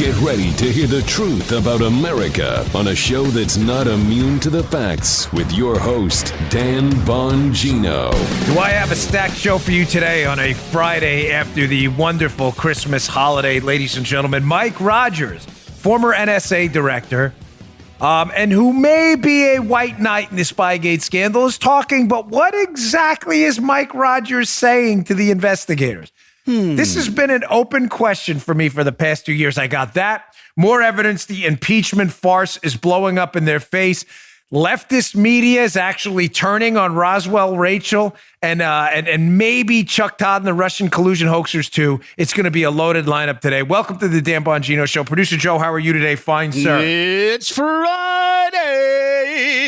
Get ready to hear the truth about America on a show that's not immune to the facts with your host, Dan Bongino. Do I have a stacked show for you today on a Friday after the wonderful Christmas holiday, ladies and gentlemen? Mike Rogers, former NSA director, and who may be a white knight in the Spygate scandal, is talking, but what exactly is Mike Rogers saying to the investigators? This has been an open question for me for the past 2 years. I got that. More evidence the impeachment farce is blowing up in their face. Leftist media is actually turning on Roswell Rachel and maybe Chuck Todd and the Russian collusion hoaxers too. It's going to be a loaded lineup today. Welcome to the Dan Bongino Show. Producer Joe, how are you today? Fine, sir. It's Friday,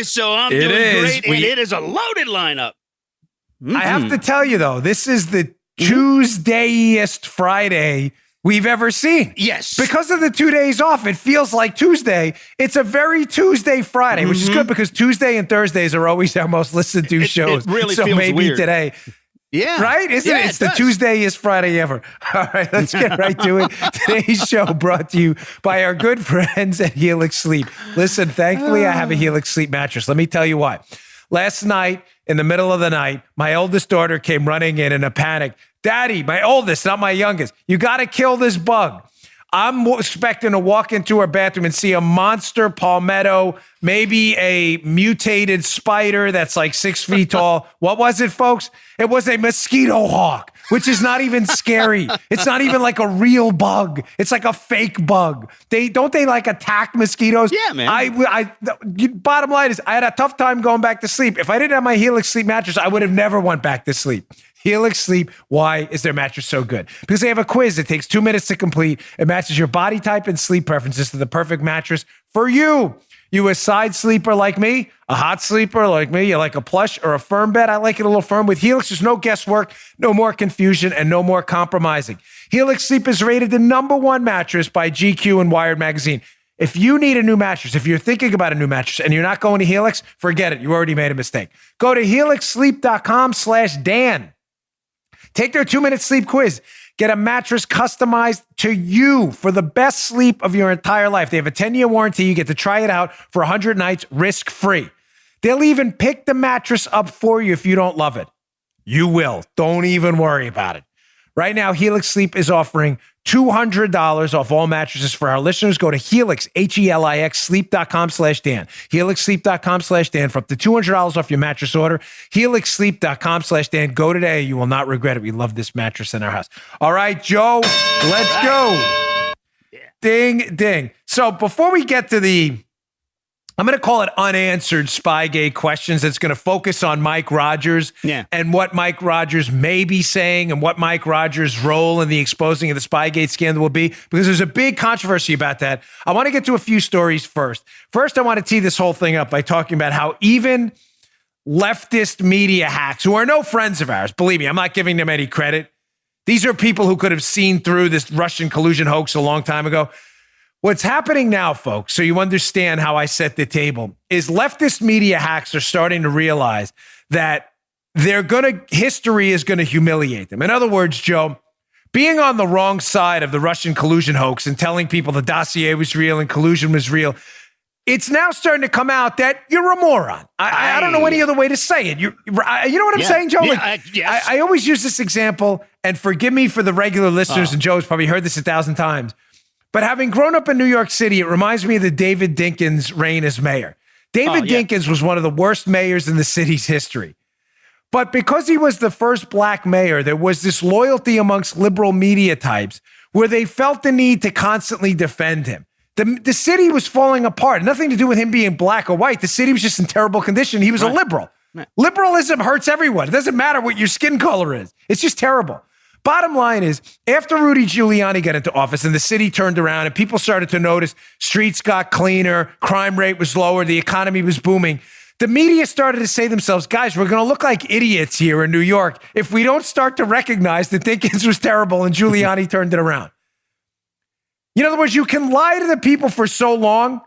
so I'm doing great, and it is a loaded lineup. I have to tell you, though, this is the Tuesday-iest Friday we've ever seen. Yes. Because of the 2 days off, it feels like Tuesday. It's a very Tuesday Friday, which is good because Tuesday and Thursdays are always our most listened to shows. It really so feels maybe weird. Today. Yeah. Right? Isn't it? It's the Tuesday-iest Friday ever. All right, let's get right to it. Today's show brought to you by our good friends at Helix Sleep. Listen, thankfully, I have a Helix Sleep mattress. Let me tell you why. Last night, in the middle of the night, my oldest daughter came running in a panic. Daddy, my oldest, not my youngest, you got to kill this bug. I'm expecting to walk into her bathroom and see a monster palmetto, maybe a mutated spider that's like 6 feet tall. What was it, folks? It was a mosquito hawk, which is not even scary. It's not even like a real bug. It's like a fake bug. Don't they like attack mosquitoes? Yeah, man. Bottom line is I had a tough time going back to sleep. If I didn't have my Helix Sleep mattress, I would have never went back to sleep. Helix Sleep, why is their mattress so good? Because they have a quiz that takes 2 minutes to complete. It matches your body type and sleep preferences to the perfect mattress for you. You a side sleeper like me, a hot sleeper like me, you like a plush or a firm bed? I like it a little firm. With Helix, there's no guesswork, no more confusion, and no more compromising. Helix Sleep is rated the #1 mattress by GQ and Wired Magazine. If you need a new mattress, if you're thinking about a new mattress and you're not going to Helix, forget it. You already made a mistake. Go to helixsleep.com/Dan. Take their 2-minute sleep quiz. Get a mattress customized to you for the best sleep of your entire life. They have a 10-year warranty. You get to try it out for 100 nights risk-free. They'll even pick the mattress up for you if you don't love it. You will. Don't even worry about it. Right now, Helix Sleep is offering $200 off all mattresses for our listeners. Go to Helix, Helix, sleep.com/Dan. HelixSleep.com/Dan for up to $200 off your mattress order. HelixSleep.com/Dan. Go today. You will not regret it. We love this mattress in our house. All right, Joe, let's go. Ding, ding. So before we get to I'm going to call it unanswered Spygate questions. That's going to focus on Mike Rogers and what Mike Rogers may be saying and what Mike Rogers' role in the exposing of the Spygate scandal will be, because there's a big controversy about that. I want to get to a few stories first. First, I want to tee this whole thing up by talking about how even leftist media hacks, who are no friends of ours, believe me, I'm not giving them any credit. These are people who could have seen through this Russian collusion hoax a long time ago. What's happening now, folks, so you understand how I set the table, is leftist media hacks are starting to realize that history is going to humiliate them. In other words, Joe, being on the wrong side of the Russian collusion hoax and telling people the dossier was real and collusion was real, it's now starting to come out that you're a moron. I don't know any other way to say it. You know what I'm saying, Joe? Yes. I always use this example, and forgive me for the regular listeners, and Joe's probably heard this 1,000 times. But having grown up in New York City, it reminds me of the David Dinkins reign as mayor. David Dinkins was one of the worst mayors in the city's history. But because he was the first black mayor, there was this loyalty amongst liberal media types where they felt the need to constantly defend him. The city was falling apart. Nothing to do with him being black or white. The city was just in terrible condition. He was a liberal. Right. Liberalism hurts everyone. It doesn't matter what your skin color is. It's just terrible. Bottom line is, after Rudy Giuliani got into office and the city turned around and people started to notice streets got cleaner, crime rate was lower, the economy was booming, the media started to say to themselves, guys, we're going to look like idiots here in New York if we don't start to recognize that Dinkins was terrible and Giuliani turned it around. In other words, you can lie to the people for so long,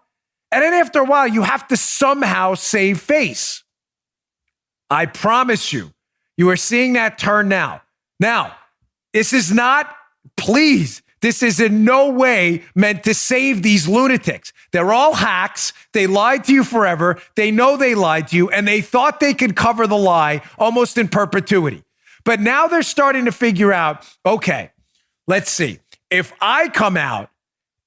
and then after a while, you have to somehow save face. I promise you, you are seeing that turn now. Now, this is not, please, This is in no way meant to save these lunatics. They're all hacks. They lied to you forever. They know they lied to you, and they thought they could cover the lie almost in perpetuity. But now they're starting to figure out, okay, let's see. If I come out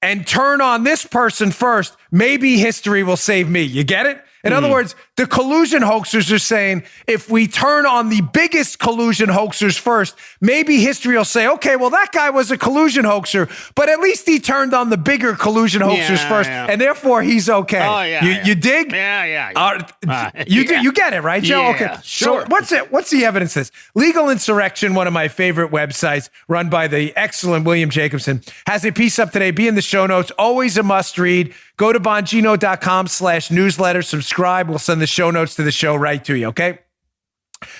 and turn on this person first, maybe history will save me. You get it? In other words, the collusion hoaxers are saying, if we turn on the biggest collusion hoaxers first, maybe history will say, okay, well, that guy was a collusion hoaxer, but at least he turned on the bigger collusion hoaxers first, and therefore he's okay. Oh, yeah. You dig? Yeah. You get it, right, Joe? Yeah, okay. sure. So what's the evidence of this? Legal Insurrection, one of my favorite websites, run by the excellent William Jacobson, has a piece up today. Be in the show notes. Always a must read. Go to bongino.com/newsletter. Subscribe. We'll send the show notes to the show right to you, okay?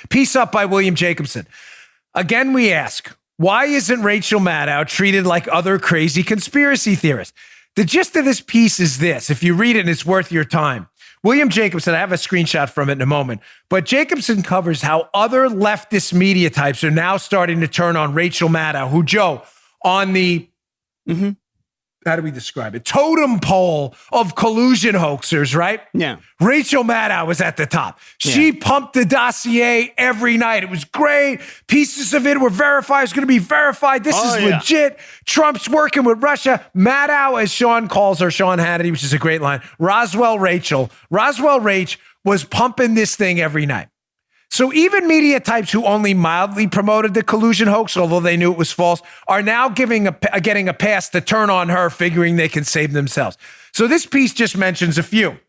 Piece up by William Jacobson. Again, we ask, why isn't Rachel Maddow treated like other crazy conspiracy theorists? The gist of this piece is this. If you read it, and it's worth your time. William Jacobson, I have a screenshot from it in a moment, but Jacobson covers how other leftist media types are now starting to turn on Rachel Maddow, who, Joe, on the... how do we describe it? Totem pole of collusion hoaxers, right? Yeah. Rachel Maddow was at the top. She pumped the dossier every night. It was great. Pieces of it were verified. It's going to be verified. This is legit. Trump's working with Russia. Maddow, as Sean calls her, Sean Hannity, which is a great line. Roswell Rachel was pumping this thing every night. So even media types who only mildly promoted the collusion hoax, although they knew it was false, are now getting a pass to turn on her, figuring they can save themselves. So this piece just mentions a few.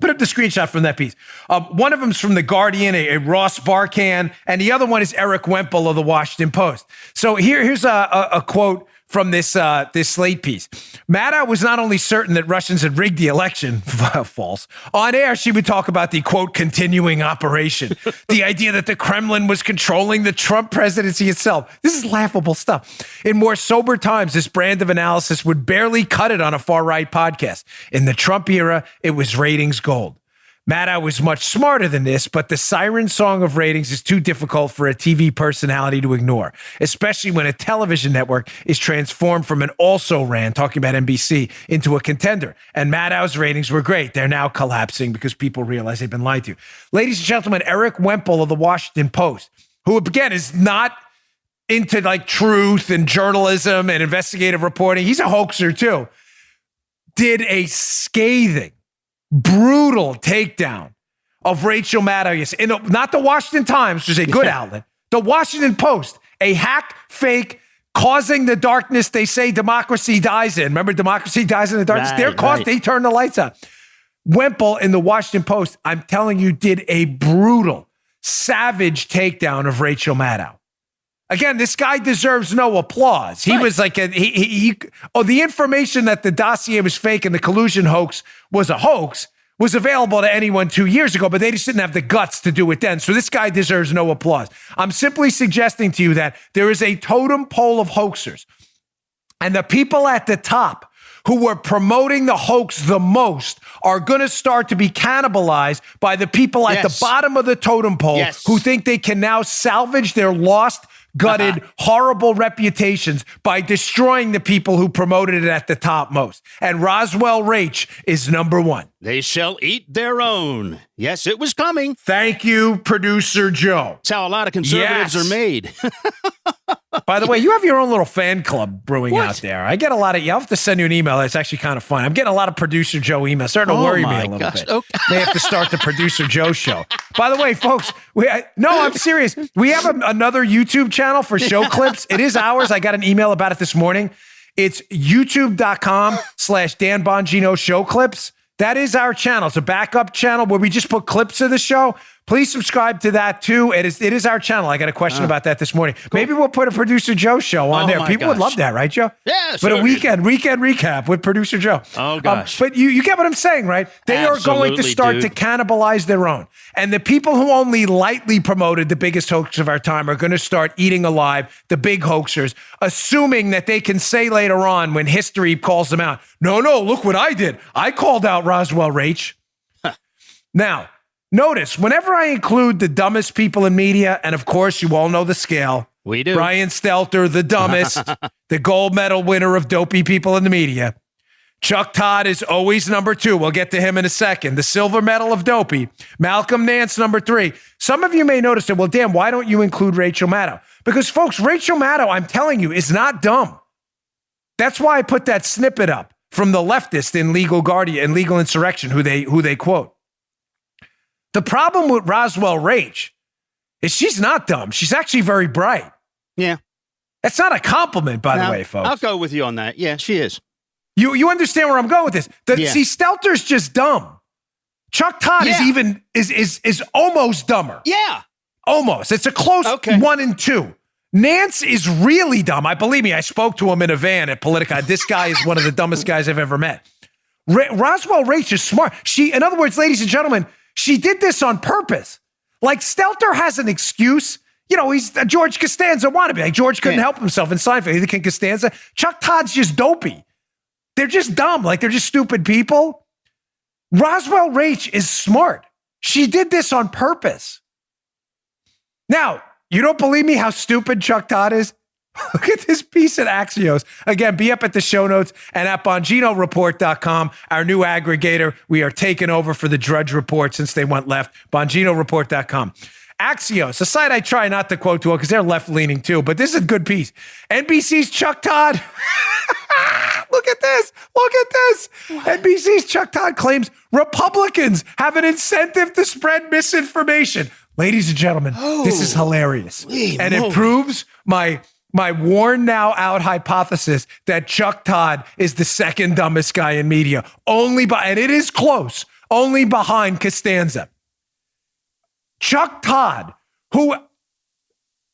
Put up the screenshot from that piece. One of them is from The Guardian, a Ross Barkan, and the other one is Eric Wemple of The Washington Post. So here's a quote from this Slate piece. Maddow was not only certain that Russians had rigged the election, false. On air, she would talk about the, quote, continuing operation, the idea that the Kremlin was controlling the Trump presidency itself. This is laughable stuff. In more sober times, this brand of analysis would barely cut it on a far-right podcast. In the Trump era, it was ratings gold. Maddow was much smarter than this, but the siren song of ratings is too difficult for a TV personality to ignore, especially when a television network is transformed from an also-ran, talking about NBC, into a contender. And Maddow's ratings were great. They're now collapsing because people realize they've been lied to. Ladies and gentlemen, Eric Wemple of The Washington Post, who, again, is not into like truth and journalism and investigative reporting. He's a hoaxer, too. Did a scathing, brutal takedown of Rachel Maddow. Yes, not the Washington Times, which is a good outlet. The Washington Post, a hack, fake, causing the darkness they say democracy dies in. Remember, democracy dies in the darkness? Their cause, they turn the lights on. Wemple in the Washington Post, I'm telling you, did a brutal, savage takedown of Rachel Maddow. Again, this guy deserves no applause. He was like, the information that the dossier was fake and the collusion hoax was a hoax was available to anyone 2 years ago, but they just didn't have the guts to do it then. So this guy deserves no applause. I'm simply suggesting to you that there is a totem pole of hoaxers, and the people at the top who were promoting the hoax the most are going to start to be cannibalized by the people at the bottom of the totem pole who think they can now salvage their lost, gutted, horrible reputations by destroying the people who promoted it at the top most. And Roswell Rach is number one. They shall eat their own. Yes, it was coming. Thank you, Producer Joe. That's how a lot of conservatives are made. By the way, you have your own little fan club brewing out there. I get a lot of, I'll have to send you an email. It's actually kind of fun. I'm getting a lot of Producer Joe emails. Starting to worry me a little bit. Okay. May have to start the Producer Joe show. By the way, folks, I'm serious. We have another YouTube channel for show clips. It is ours. I got an email about it this morning. It's youtube.com/Dan Bongino show clips. That is our channel. It's a backup channel where we just put clips of the show. Please subscribe to that, too. It is our channel. I got a question about that this morning. Cool. Maybe we'll put a Producer Joe show on there. People would love that, right, Joe? Yeah, sure. But a weekend recap with Producer Joe. Oh, gosh. But you get what I'm saying, right? They Absolutely, are going to start to cannibalize their own. And the people who only lightly promoted the biggest hoax of our time are going to start eating alive the big hoaxers, assuming that they can say later on when history calls them out, no, look what I did. I called out Roswell Rach. Now, notice, whenever I include the dumbest people in media, and of course, you all know the scale, We do. Brian Stelter, the dumbest, the gold medal winner of dopey people in the media. Chuck Todd is always number 2. We'll get to him in a second. The silver medal of dopey. Malcolm Nance, number 3. Some of you may notice that, well, damn, why don't you include Rachel Maddow? Because, folks, Rachel Maddow, I'm telling you, is not dumb. That's why I put that snippet up from the leftist in Legal Guardian and Legal Insurrection, who they quote. The problem with Roswell Rach is she's not dumb. She's actually very bright. Yeah. That's not a compliment, by the way, folks. I'll go with you on that. Yeah, she is. You understand where I'm going with this? See, Stelter's just dumb. Chuck Todd is almost dumber. Yeah. Almost. It's a close 1 and 2. Nance is really dumb. Believe me, I spoke to him in a van at Politica. This guy is one of the dumbest guys I've ever met. Roswell Rach is smart. In other words, ladies and gentlemen, she did this on purpose. Like, Stelter has an excuse. You know, he's a George Costanza wannabe. Like, George couldn't help himself in Seinfeld. Neither can Costanza. Chuck Todd's just dopey. They're just dumb. Like, they're just stupid people. Roswell Rach is smart. She did this on purpose. Now, you don't believe me how stupid Chuck Todd is? Look at this piece at Axios. Again, be up at the show notes and at BonginoReport.com, our new aggregator. We are taking over for the Drudge Report since they went left. BonginoReport.com. Axios, a site I try not to quote too well because they're left-leaning too, but this is a good piece. NBC's Chuck Todd. Look at this. Look at this. NBC's Chuck Todd claims Republicans have an incentive to spread misinformation. Ladies and gentlemen, this is hilarious. And it proves my worn now out hypothesis that Chuck Todd is the second dumbest guy in media. And it is close, only behind Costanza. Chuck Todd, who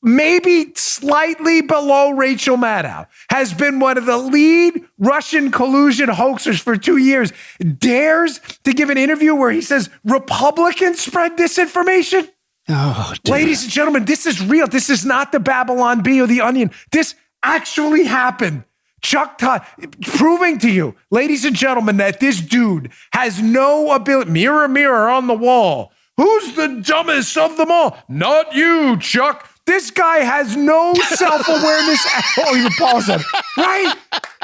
maybe slightly below Rachel Maddow, has been one of the lead Russian collusion hoaxers for 2 years, dares to give an interview where he says Republicans spread disinformation? Oh, dear. Ladies and gentlemen, this is real. This is not the Babylon Bee or the Onion. This actually happened. Chuck Todd, proving to you, ladies and gentlemen, that this dude has no ability. Mirror, mirror on the wall. Who's the dumbest of them all? Not you, Chuck. This guy has no self-awareness at all. Even Paul said, right?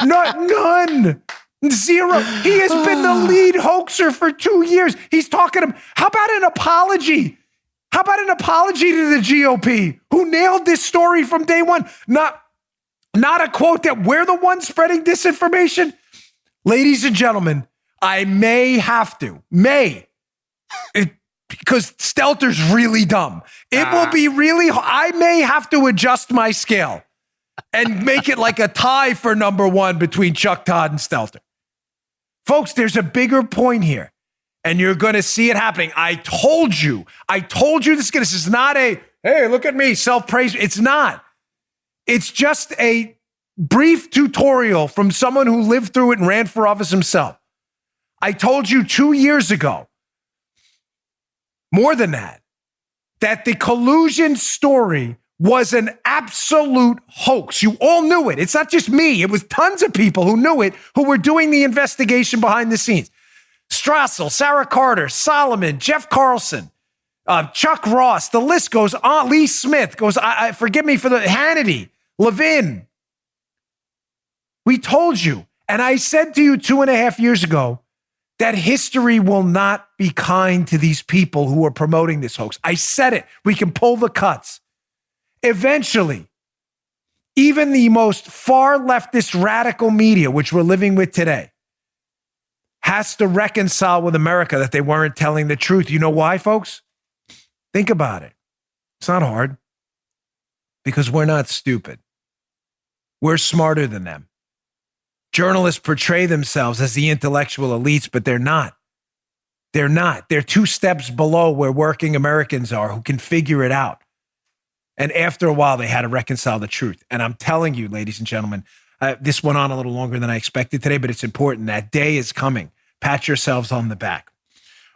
None. Zero. He has been the lead hoaxer for 2 years. He's talking to him. How about an apology? How about an apology to the GOP, who nailed this story from day one? Not a quote that we're the ones spreading disinformation. Ladies and gentlemen, I may have to, because Stelter's really dumb. It will be really, I may have to adjust my scale and make it like a tie for number 1 between Chuck Todd and Stelter. Folks, there's a bigger point here, and you're going to see it happening. I told you this is not a, hey, look at me, self-praise. It's not. It's just a brief tutorial from someone who lived through it and ran for office himself. I told you 2 years ago, more than that the collusion story was an absolute hoax. You all knew it. It's not just me. It was tons of people who knew it, who were doing the investigation behind the scenes. Strassel, Sarah Carter, Solomon, Jeff Carlson, Chuck Ross, the list goes on. Lee Smith goes, forgive me for the Hannity, Levin. We told you, and I said to you 2.5 years ago, that history will not be kind to these people who are promoting this hoax. I said it. We can pull the cuts. Eventually, even the most far leftist radical media, which we're living with today, has to reconcile with America that they weren't telling the truth. You know why, folks? Think about it. It's not hard. Because we're not stupid. We're smarter than them. Journalists portray themselves as the intellectual elites, but they're not. They're not. They're 2 steps below where working Americans are who can figure it out. And after a while, they had to reconcile the truth. And I'm telling you, ladies and gentlemen, this went on a little longer than I expected today, but it's important. That day is coming. Pat yourselves on the back.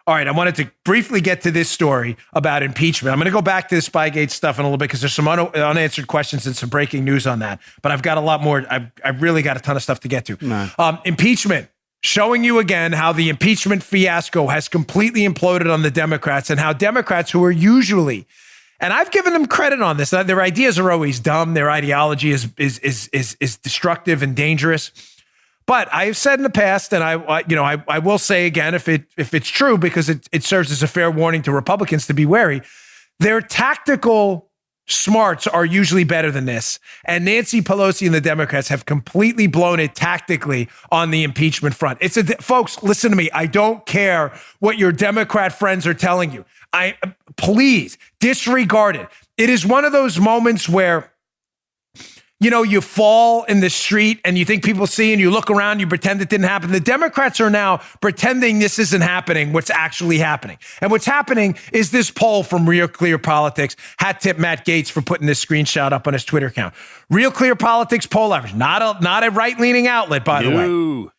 All right, I wanted to briefly get to this story about impeachment. I'm going to go back to the Spygate stuff in a little bit because there's some unanswered questions and some breaking news on that. But I've got a lot more. I've really got a ton of stuff to get to. Impeachment, showing you again how the impeachment fiasco has completely imploded on the Democrats and how Democrats, who are usually And I've given them credit on this. Their ideas are always dumb. Their ideology is destructive and dangerous. But I have said in the past, and I will say again, if it's true, because it serves as a fair warning to Republicans to be wary, their tactical smarts are usually better than this. And Nancy Pelosi and the Democrats have completely blown it tactically on the impeachment front. Folks, listen to me. I don't care what your Democrat friends are telling you. Please disregard it. It is one of those moments where, you fall in the street and you think people see and you look around, you pretend it didn't happen. The Democrats are now pretending this isn't happening, what's actually happening. And what's happening is this poll from Real Clear Politics. Hat tip Matt Gaetz for putting this screenshot up on his Twitter account. Real Clear Politics poll average, not a right-leaning outlet, by the way.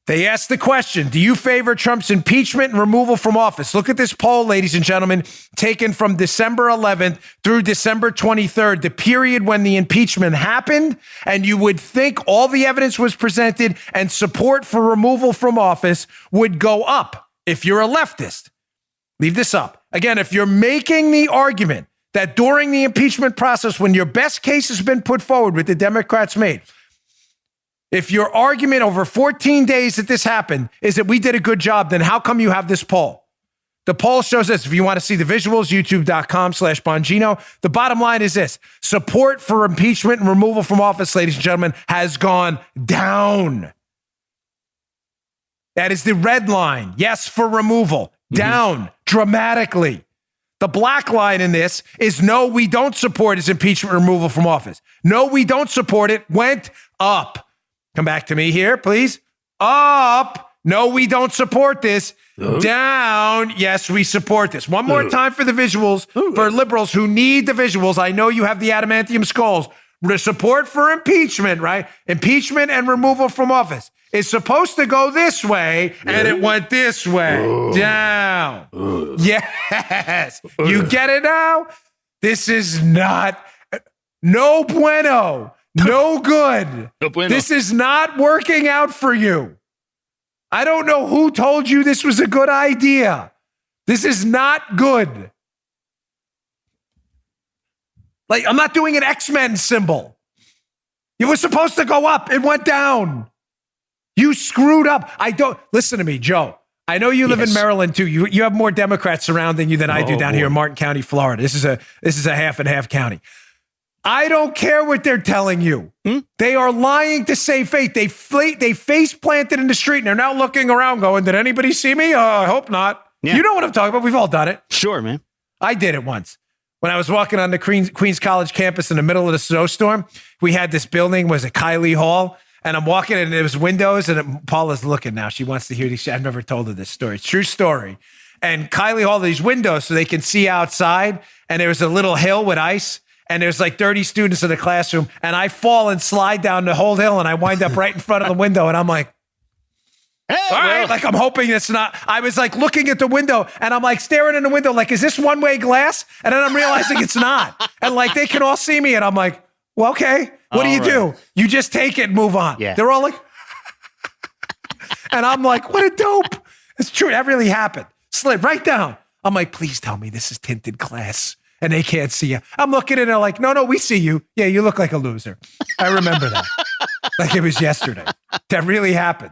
They asked the question, do you favor Trump's impeachment and removal from office? Look at this poll, ladies and gentlemen, taken from December 11th through December 23rd, the period when the impeachment happened, and you would think all the evidence was presented and support for removal from office would go up if you're a leftist. Leave this up. Again, if you're making the argument that during the impeachment process, when your best case has been put forward, with the Democrats made, if your argument over 14 days that this happened is that we did a good job, then how come you have this poll? The poll shows this. If you want to see the visuals, youtube.com/Bongino. The bottom line is this. Support for impeachment and removal from office, ladies and gentlemen, has gone down. That is the red line. Yes, for removal. Down dramatically. The black line in this is no, we don't support his impeachment removal from office. No, we don't support it. Went up. Come back to me here, please. Up. No, we don't support this. Down. Yes, we support this. One more time for the visuals, for liberals who need the visuals. I know you have the adamantium skulls. The support for impeachment, right? Impeachment and removal from office is supposed to go this way, and it went this way. Down. Yes. You get it now? This is not no bueno. No good. No bueno. This is not working out for you. I don't know who told you this was a good idea. This is not good. Like, I'm not doing an X-Men symbol. It was supposed to go up. It went down. You screwed up. Listen to me, Joe. I know you live in Maryland too. You have more Democrats surrounding you than I do down here in Martin County, Florida. This is a half and half county. I don't care what they're telling you. They are lying to save face. They face planted in the street and they're now looking around going, did anybody see me? I hope not. Yeah. You know what I'm talking about. We've all done it. Sure, man. I did it once. When I was walking on the Queens College campus in the middle of the snowstorm, we had this building, was it Kylie Hall? And I'm walking and there was windows and Paula's looking now. She wants to hear these. I've never told her this story. It's a true story. And Kylie Hall, these windows so they can see outside. And there was a little hill with ice. And there's like 30 students in the classroom, and I fall and slide down the whole hill, and I wind up right in front of the window, and I'm like, hey, all right, like I'm hoping it's not. I was like looking at the window, and I'm like staring in the window, like, is this one-way glass? And then I'm realizing it's not. And like they can all see me, and I'm like, well, okay, what do you do? You just take it and move on. Yeah. They're all like, and I'm like, what a dope. It's true. That really happened. Slid right down. I'm like, please tell me this is tinted glass. And they can't see you. I'm looking at it like, no, we see you. Yeah, you look like a loser. I remember that. Like it was yesterday. That really happened.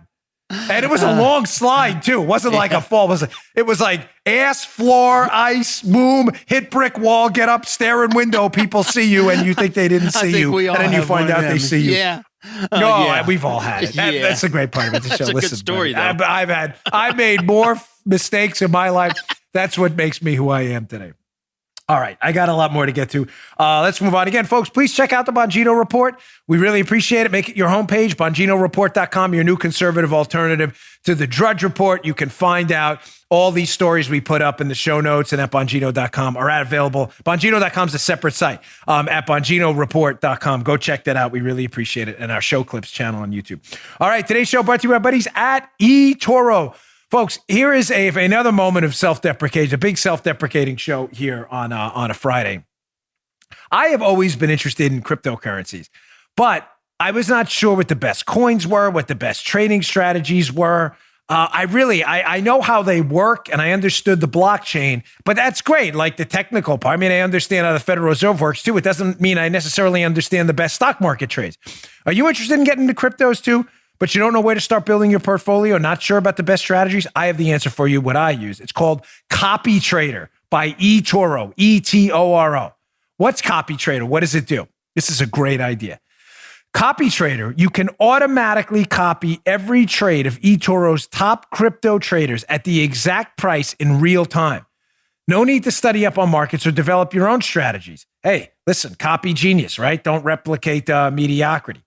And it was a long slide, too. It wasn't like a fall. It was like ass, floor, ice, boom, hit brick wall, get up, stare in window, people see you, and you think they didn't see you. And then you find out they see you. Yeah. We've all had it. That's a great part of it. The show. That's a good story, though. I made more mistakes in my life. That's what makes me who I am today. All right, I got a lot more to get to. Let's move on. Again, folks, please check out the Bongino Report. We really appreciate it. Make it your homepage, BonginoReport.com, your new conservative alternative to the Drudge Report. You can find out all these stories we put up in the show notes and at Bongino.com are available. Bongino.com is a separate site. At BonginoReport.com. Go check that out. We really appreciate it. And our show clips channel on YouTube. All right, today's show brought to you by our buddies at eToro. Folks, here is another moment of self-deprecation, a big self-deprecating show here on a Friday. I have always been interested in cryptocurrencies, but I was not sure what the best coins were, what the best trading strategies were. I know how they work and I understood the blockchain, but that's great. Like the technical part. I mean, I understand how the Federal Reserve works too. It doesn't mean I necessarily understand the best stock market trades. Are you interested in getting into cryptos too, but you don't know where to start building your portfolio? Not sure about the best strategies? I have the answer for you. What I use. It's called Copy Trader by eToro, E-T-O-R-O. What's Copy Trader? What does it do? This is a great idea. Copy Trader, you can automatically copy every trade of eToro's top crypto traders at the exact price in real time. No need to study up on markets or develop your own strategies. Hey, listen, copy genius, right? Don't replicate mediocrity.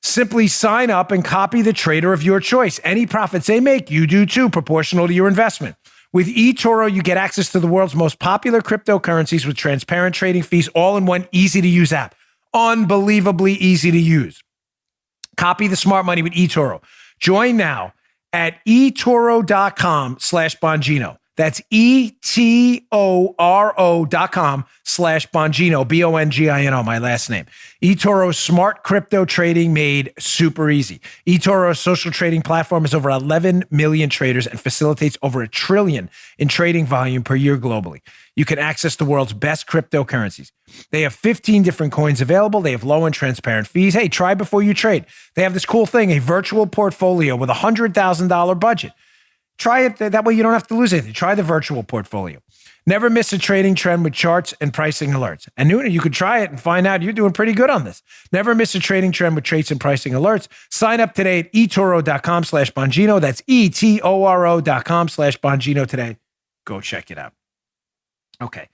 Simply sign up and copy the trader of your choice. Any profits they make, you do too, proportional to your investment. With eToro, you get access to the world's most popular cryptocurrencies with transparent trading fees, all in one easy-to-use app. Unbelievably easy to use. Copy the smart money with eToro. Join now at eToro.com/Bongino. That's eToro.com/Bongino, Bongino, my last name. eToro's smart crypto trading made super easy. eToro's social trading platform has over 11 million traders and facilitates over $1 trillion in trading volume per year globally. You can access the world's best cryptocurrencies. They have 15 different coins available. They have low and transparent fees. Hey, try before you trade. They have this cool thing, a virtual portfolio with a $100,000 budget. Try it. That way you don't have to lose anything. Try the virtual portfolio. Never miss a trading trend with charts and pricing alerts. And you could try it and find out you're doing pretty good on this. Never miss a trading trend with traits and pricing alerts. Sign up today at eToro.com/Bongino. That's eToro.com/Bongino today. Go check it out. Okay.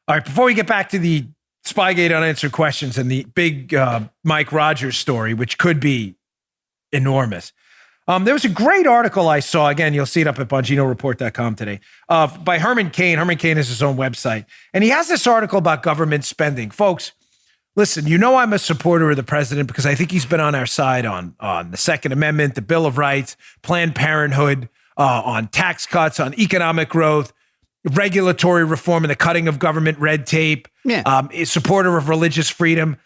All right. Before we get back to the Spygate unanswered questions and the big Mike Rogers story, which could be enormous. There was a great article I saw. Again, you'll see it up at BonginoReport.com today by Herman Mccain. Herman Mccain has his own website. And he has this article about government spending. Folks, listen, you know I'm a supporter of the president because I think he's been on our side on the Second Amendment, the Bill of Rights, Planned Parenthood, on tax cuts, on economic growth, regulatory reform, and the cutting of government red tape, a supporter of religious freedom.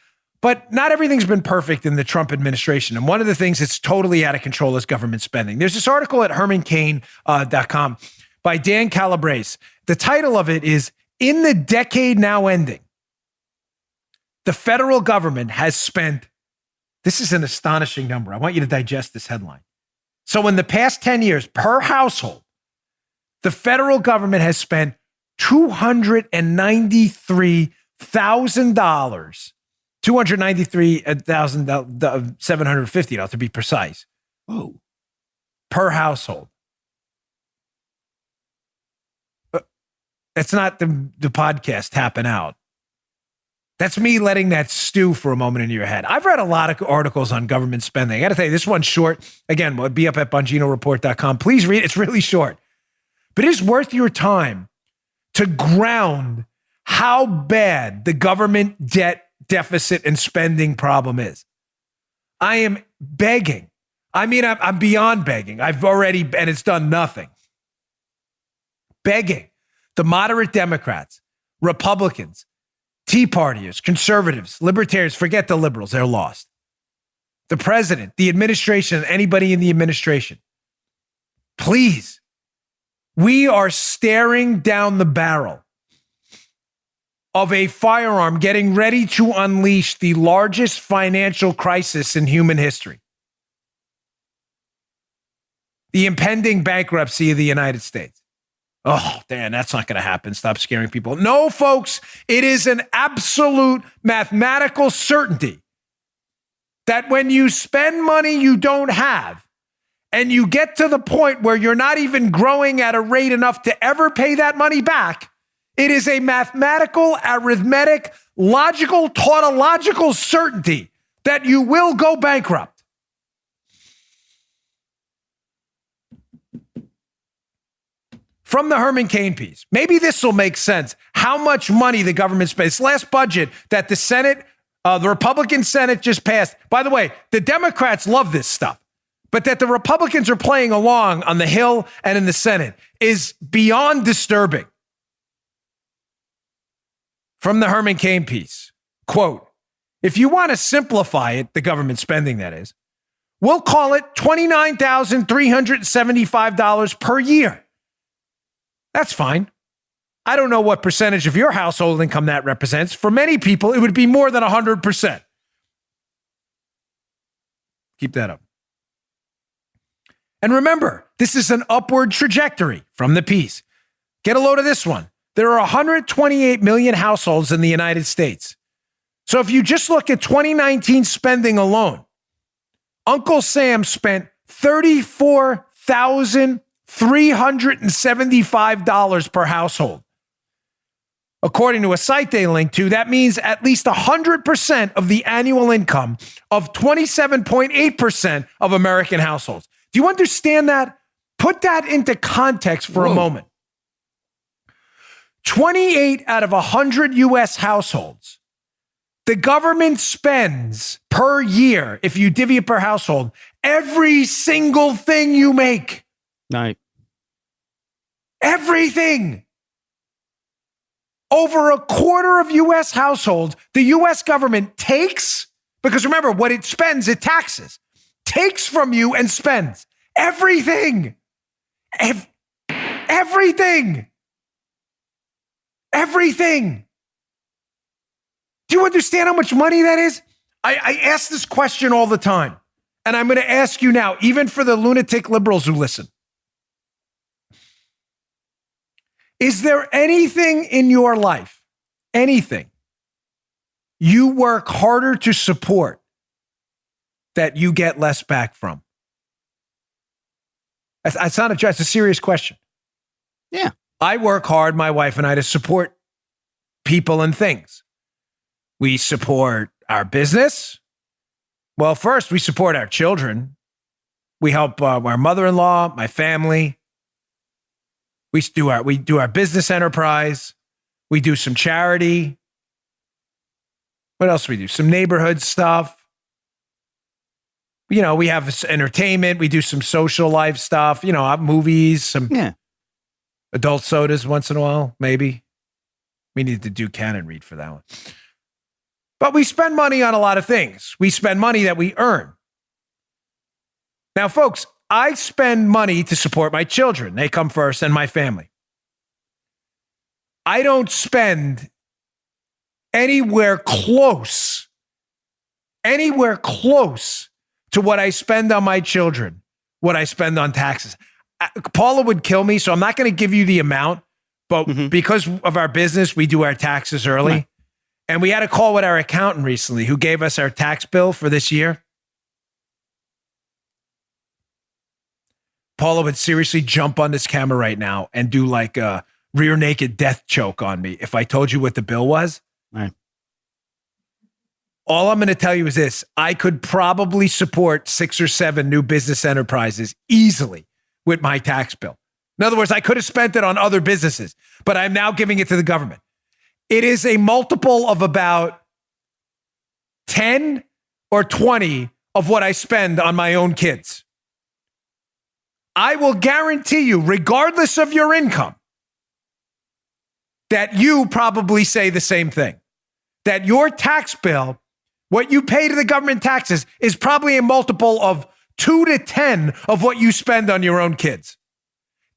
But not everything's been perfect in the Trump administration. And one of the things that's totally out of control is government spending. There's this article at HermanCain.com by Dan Calabrese. The title of it is, "In the Decade Now Ending, the federal government has spent," this is an astonishing number. I want you to digest this headline. So in the past 10 years, per household, the federal government has spent $293,000. $293,750 to be precise. Whoa. Per household. That's not the podcast tapping out. That's me letting that stew for a moment in your head. I've read a lot of articles on government spending. I got to tell you, this one's short. Again, it'll be up at BonginoReport.com. Please read it. It's really short. But it is worth your time to ground how bad the government debt deficit and spending problem is. I am begging. I mean, I'm beyond begging. I've already, and it's done nothing. Begging the moderate Democrats, Republicans, Tea Partiers, conservatives, libertarians, forget the liberals, they're lost. The president, the administration, anybody in the administration, please, we are staring down the barrel of a firearm getting ready to unleash the largest financial crisis in human history. The impending bankruptcy of the United States. Oh, Dan, that's not going to happen. Stop scaring people. No, folks, it is an absolute mathematical certainty that when you spend money you don't have, and you get to the point where you're not even growing at a rate enough to ever pay that money back, it is a mathematical, arithmetic, logical, tautological certainty that you will go bankrupt. From the Herman Cain piece, maybe this will make sense. How much money the government spends. Last budget that the Senate, the Republican Senate just passed. By the way, the Democrats love this stuff, but that the Republicans are playing along on the Hill and in the Senate is beyond disturbing. From the Herman Cain piece, quote, "If you want to simplify it, the government spending that is, We'll call it $29,375 per year. That's fine. I don't know what percentage of your household income that represents. For many people, it would be more than 100%. Keep that up. And remember, this is an upward trajectory from the piece. Get a load of this one. There are 128 million households in the United States. So if you just look at 2019 spending alone, Uncle Sam spent $34,375 per household. According to a site they link to, that means at least 100% of the annual income of 27.8% of American households. Do you understand that? Put that into context for a moment. 28 out of 100 U.S. households, the government spends per year, if you divvy it per household, every single thing you make. Right. Everything. Over a quarter of U.S. households, the U.S. government takes, because remember, what it spends, it taxes, takes from you and spends everything. Everything. Everything. Do you understand how much money that is? I ask this question all the time, and I'm going to ask you now, even for the lunatic liberals who listen. Is there anything in your life, anything, you work harder to support that you get less back from? It's not a joke. It's a serious question. Yeah. I work hard, my wife and I, to support people and things. We support our business. Well, first, we support our children. We help our mother-in-law, my family. We do our business enterprise. We do some charity. What else do we do? Some neighborhood stuff. You know, we have entertainment. We do some social life stuff. You know, movies, some adult sodas once in a while, maybe. We need to do Canon read for that one. But we spend money on a lot of things. We spend money that we earn. Now, folks, I spend money to support my children. They come first, and my family. I don't spend anywhere close to what I spend on my children, what I spend on taxes. Paula would kill me, so I'm not going to give you the amount, but because of our business, we do our taxes early. Right. And we had a call with our accountant recently who gave us our tax bill for this year. Paula would seriously jump on this camera right now and do like a rear naked death choke on me if I told you what the bill was. Right. All I'm going to tell you is this. I could probably support 6 or 7 new business enterprises easily with my tax bill. In other words, I could have spent it on other businesses, but I'm now giving it to the government. It is a multiple of about 10 or 20 of what I spend on my own kids. I will guarantee you, regardless of your income, that you probably say the same thing. That your tax bill, what you pay to the government taxes, is probably a multiple of 2 to 10 of what you spend on your own kids.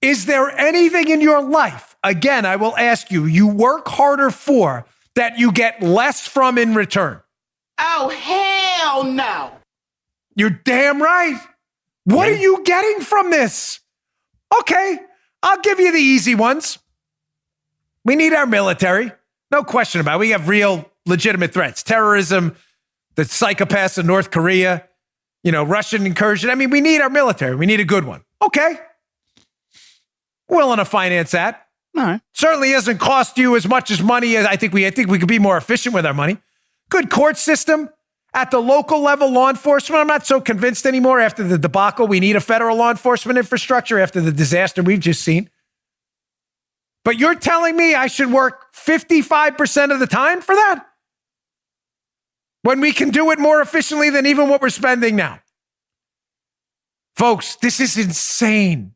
Is there anything in your life, again, I will ask you, you work harder for that you get less from in return? Oh, hell no. You're damn right. What are you getting from this? Okay, I'll give you the easy ones. We need our military. No question about it. We have real legitimate threats. Terrorism, the psychopaths in North Korea, Russian incursion. I mean, we need our military. We need a good one. Okay. Willing to finance that. All right. Certainly doesn't cost you as much as money as I think we could be more efficient with our money. Good court system. At the local level, law enforcement, I'm not so convinced anymore after the debacle. We need a federal law enforcement infrastructure after the disaster we've just seen. But you're telling me I should work 55% of the time for that? When we can do it more efficiently than even what we're spending now. Folks, this is insane.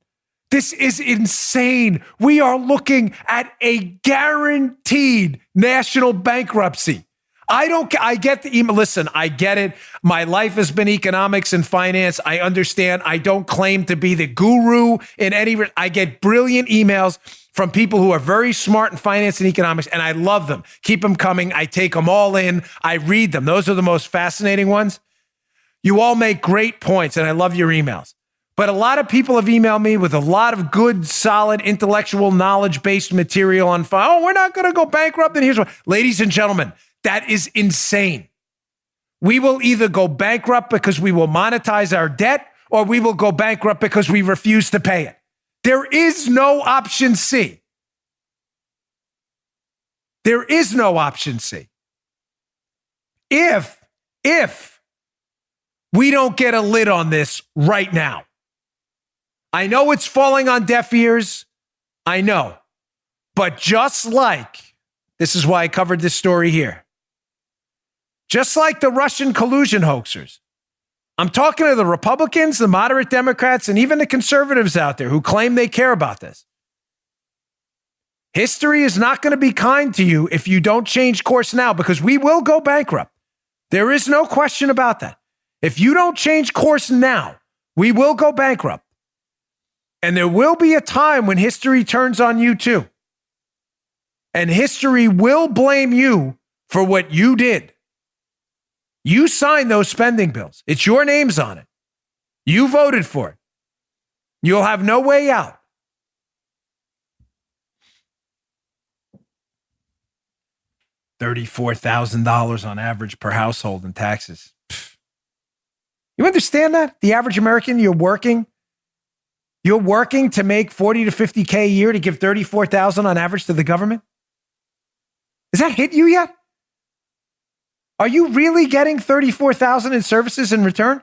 This is insane. We are looking at a guaranteed national bankruptcy. I get the email. Listen, I get it. My life has been economics and finance. I understand. I don't claim to be the guru in any. I get brilliant emails from people who are very smart in finance and economics, and I love them. Keep them coming. I take them all in. I read them. Those are the most fascinating ones. You all make great points, and I love your emails. But a lot of people have emailed me with a lot of good, solid, intellectual, knowledge-based material on file. Oh, we're not going to go bankrupt. And here's what. Ladies and gentlemen, that is insane. We will either go bankrupt because we will monetize our debt, or we will go bankrupt because we refuse to pay it. There is no option C. There is no option C. If we don't get a lid on this right now. I know it's falling on deaf ears. I know. But just like, this is why I covered this story here. Just like the Russian collusion hoaxers, I'm talking to the Republicans, the moderate Democrats, and even the conservatives out there who claim they care about this. History is not going to be kind to you if you don't change course now, because we will go bankrupt. There is no question about that. If you don't change course now, we will go bankrupt. And there will be a time when history turns on you too. And history will blame you for what you did. You signed those spending bills. It's your names on it. You voted for it. You'll have no way out. $34,000 on average per household in taxes. You understand that? The average American, you're working to make 40 to 50K a year to give $34,000 on average to the government? Has that hit you yet? Are you really getting $34,000 in services in return?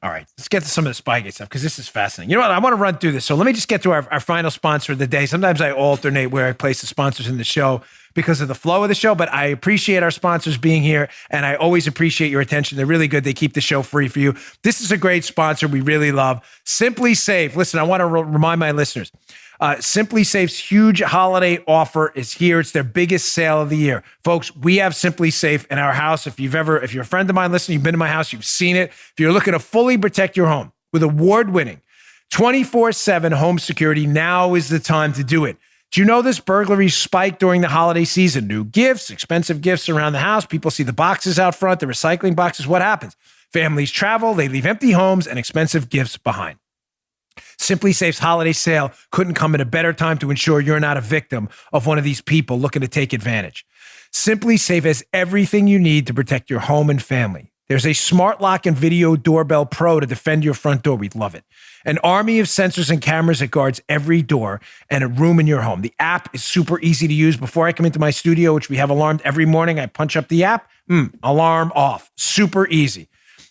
All right, let's get to some of the Spygate stuff because this is fascinating. You know what? I want to run through this. So let me just get to our final sponsor of the day. Sometimes I alternate where I place the sponsors in the show because of the flow of the show, but I appreciate our sponsors being here, and I always appreciate your attention. They're really good. They keep the show free for you. This is a great sponsor we really love. Simply Safe. Listen, I want to remind my listeners, Simply Safe's huge holiday offer is here. It's their biggest sale of the year. Folks, we have Simply Safe in our house. If you're a friend of mine listening, you've been to my house, you've seen it. If you're looking to fully protect your home with award-winning 24/7 home security, now is the time to do it. Do you know this burglary spiked during the holiday season? New gifts, expensive gifts around the house. People see the boxes out front, the recycling boxes. What happens? Families travel, they leave empty homes and expensive gifts behind. Simply Safe's holiday sale couldn't come at a better time to ensure you're not a victim of one of these people looking to take advantage. Simply Safe has everything you need to protect your home and family. There's a smart lock and video doorbell pro to defend your front door. We love it. An army of sensors and cameras that guards every door and a room in your home. The app is super easy to use. Before I come into my studio, which we have alarmed every morning, I punch up the app, alarm off. Super easy.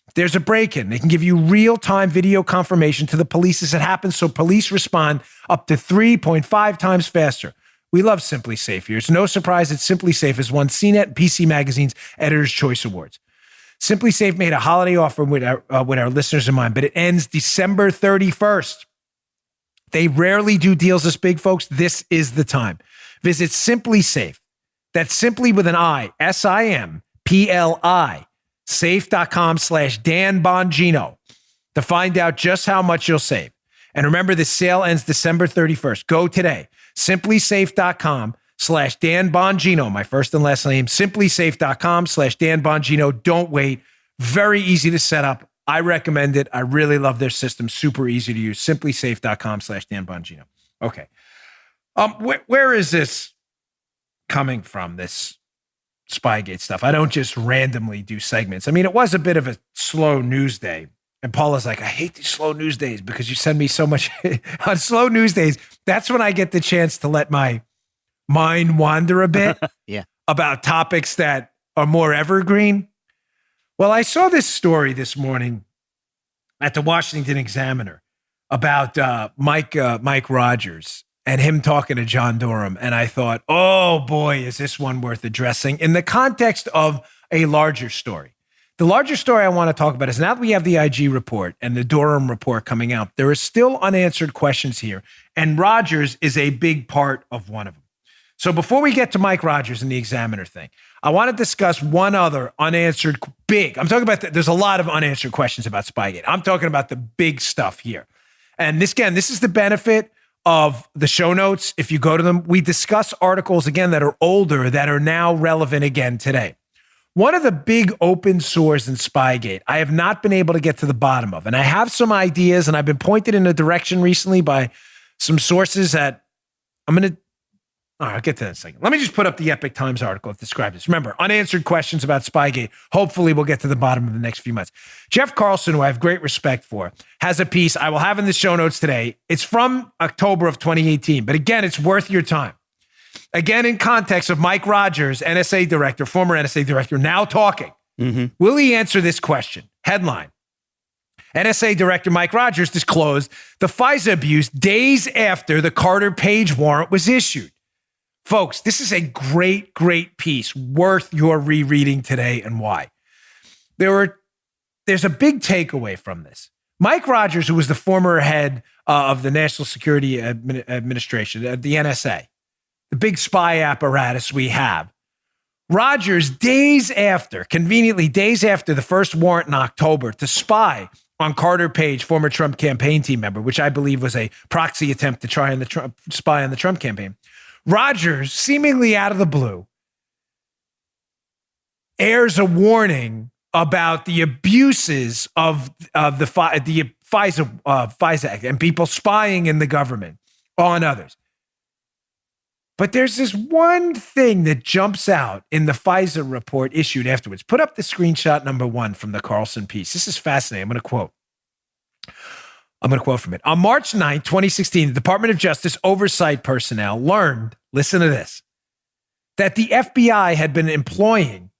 If there's a break-in, they can give you real-time video confirmation to the police as it happens, so police respond up to 3.5 times faster. We love Simply Safe here. It's no surprise that Simply Safe has won CNET and PC Magazine's Editor's Choice Awards. Simply Safe made a holiday offer with our listeners in mind, but it ends December 31st. They rarely do deals this big, folks. This is the time. Visit Simply Safe. That's simply with an I, SIMPLI, safe.com/Dan Bongino to find out just how much you'll save. And remember, the sale ends December 31st. Go today. Simplysafe.com/Dan Bongino, my first and last name. Simplysafe.com/Dan Bongino. Don't wait. Very easy to set up. I recommend it. I really love their system. Super easy to use. Simplysafe.com/Dan Bongino. Okay. Where is this coming from, this Spygate stuff? I don't just randomly do segments. I mean, it was a bit of a slow news day. And Paula's like, I hate these slow news days because you send me so much on slow news days. That's when I get the chance to let my mind wander a bit about topics that are more evergreen. Well, I saw this story this morning at the Washington Examiner about Mike Rogers and him talking to John Durham. And I thought, oh boy, is this one worth addressing in the context of a larger story. The larger story I want to talk about is now that we have the IG report and the Durham report coming out, there are still unanswered questions here. And Rogers is a big part of one of them. So before we get to Mike Rogers and the Examiner thing, I want to discuss one other unanswered big. I'm talking about, there's a lot of unanswered questions about Spygate. I'm talking about the big stuff here. And this is the benefit of the show notes. If you go to them, we discuss articles again that are older that are now relevant again today. One of the big open sores in Spygate, I have not been able to get to the bottom of, and I have some ideas, and I've been pointed in a direction recently by some sources that all right, I'll get to that in a second. Let me just put up the Epoch Times article that describes this. Remember, unanswered questions about Spygate. Hopefully, we'll get to the bottom of the next few months. Jeff Carlson, who I have great respect for, has a piece I will have in the show notes today. It's from October of 2018, but again, it's worth your time. Again, in context of Mike Rogers, NSA director, former NSA director, now talking. Will he answer this question? Headline: NSA Director Mike Rogers disclosed the FISA abuse days after the Carter Page warrant was issued. Folks, this is a great, great piece worth your rereading today, and why. There's a big takeaway from this. Mike Rogers, who was the former head of the National Security Administration, the NSA, the big spy apparatus we have. Rogers, conveniently days after the first warrant in October to spy on Carter Page, former Trump campaign team member, which I believe was a proxy attempt to try and spy on the Trump campaign. Rogers, seemingly out of the blue, airs a warning about the abuses of the FISA Act and people spying in the government on others. But there's this one thing that jumps out in the FISA report issued afterwards. Put up the screenshot number 1 from the Carlson piece. This is fascinating. I'm going to quote from it. On March 9, 2016, the Department of Justice oversight personnel learned, listen to this, that the FBI had been employing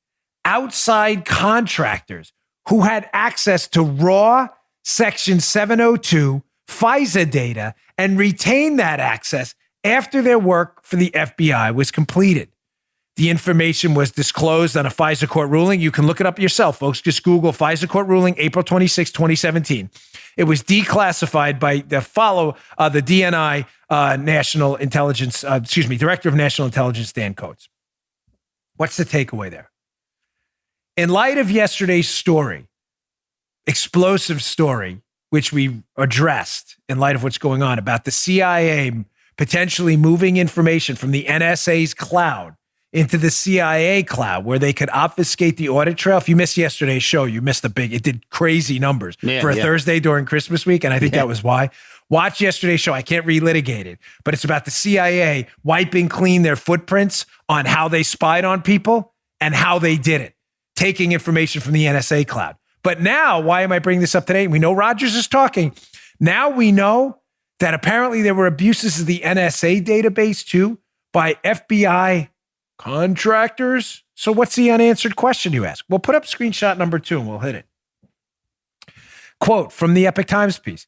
outside contractors who had access to raw Section 702 FISA data and retained that access after their work for the FBI was completed. The information was disclosed on a FISA court ruling. You can look it up yourself, folks. Just Google FISA court ruling, April 26, 2017. It was declassified by the DNI National Intelligence, Director of National Intelligence, Dan Coates. What's the takeaway there? In light of yesterday's story, explosive story, which we addressed in light of what's going on about the CIA potentially moving information from the NSA's cloud into the CIA cloud where they could obfuscate the audit trail. If you missed yesterday's show, you missed it did crazy numbers for a Thursday during Christmas week. And I think that was why. Watch yesterday's show. I can't relitigate it, but it's about the CIA wiping clean their footprints on how they spied on people and how they did it, taking information from the NSA cloud. But now, why am I bringing this up today? We know Rogers is talking. Now we know that apparently there were abuses of the NSA database too by FBI contractors. So what's the unanswered question, you ask? Well, put up screenshot number 2 and we'll hit it. Quote from the Epoch Times piece.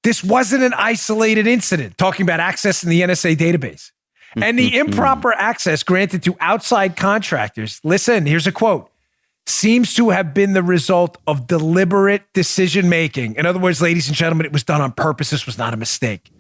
This wasn't an isolated incident, talking about access in the NSA database. And the improper access granted to outside contractors, listen, here's a quote, seems to have been the result of deliberate decision-making. In other words, ladies and gentlemen, it was done on purpose. This was not a mistake.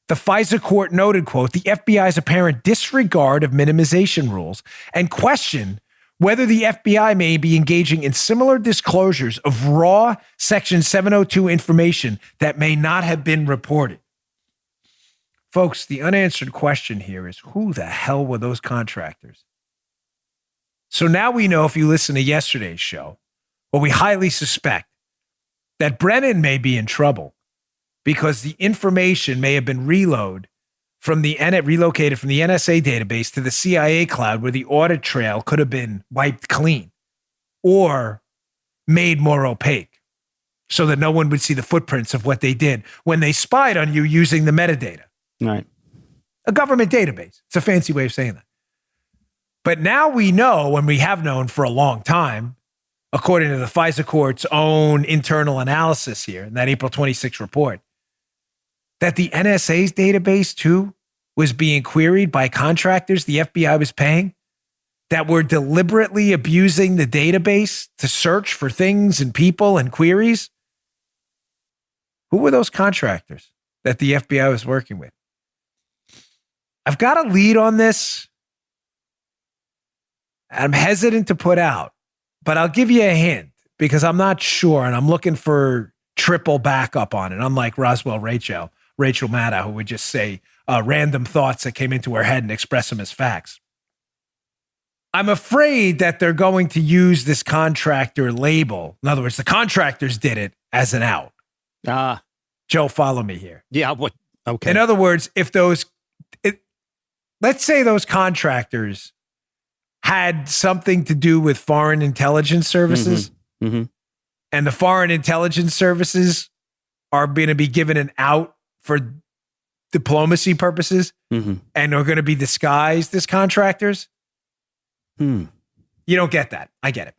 The FISA court noted, quote, the FBI's apparent disregard of minimization rules and questioned whether the FBI may be engaging in similar disclosures of raw Section 702 information that may not have been reported. Folks, the unanswered question here is, who the hell were those contractors? So now we know, if you listen to yesterday's show, or we highly suspect that Brennan may be in trouble because the information may have been relocated from the NSA database to the CIA cloud where the audit trail could have been wiped clean or made more opaque so that no one would see the footprints of what they did when they spied on you using the metadata. Right. A government database. It's a fancy way of saying that. But now we know, and we have known for a long time, according to the FISA court's own internal analysis here in that April 26 report, that the NSA's database too was being queried by contractors the FBI was paying that were deliberately abusing the database to search for things and people and queries. Who were those contractors that the FBI was working with? I've got a lead on this. I'm hesitant to put out, but I'll give you a hint because I'm not sure and I'm looking for triple backup on it. Unlike Roswell Rachel Maddow, who would just say random thoughts that came into her head and express them as facts. I'm afraid that they're going to use this contractor label. In other words, the contractors did it as an out. Joe, follow me here. Yeah, what? Okay. In other words, if let's say those contractors had something to do with foreign intelligence services, and the foreign intelligence services are going to be given an out for diplomacy purposes and are going to be disguised as contractors. You don't get that. I get it.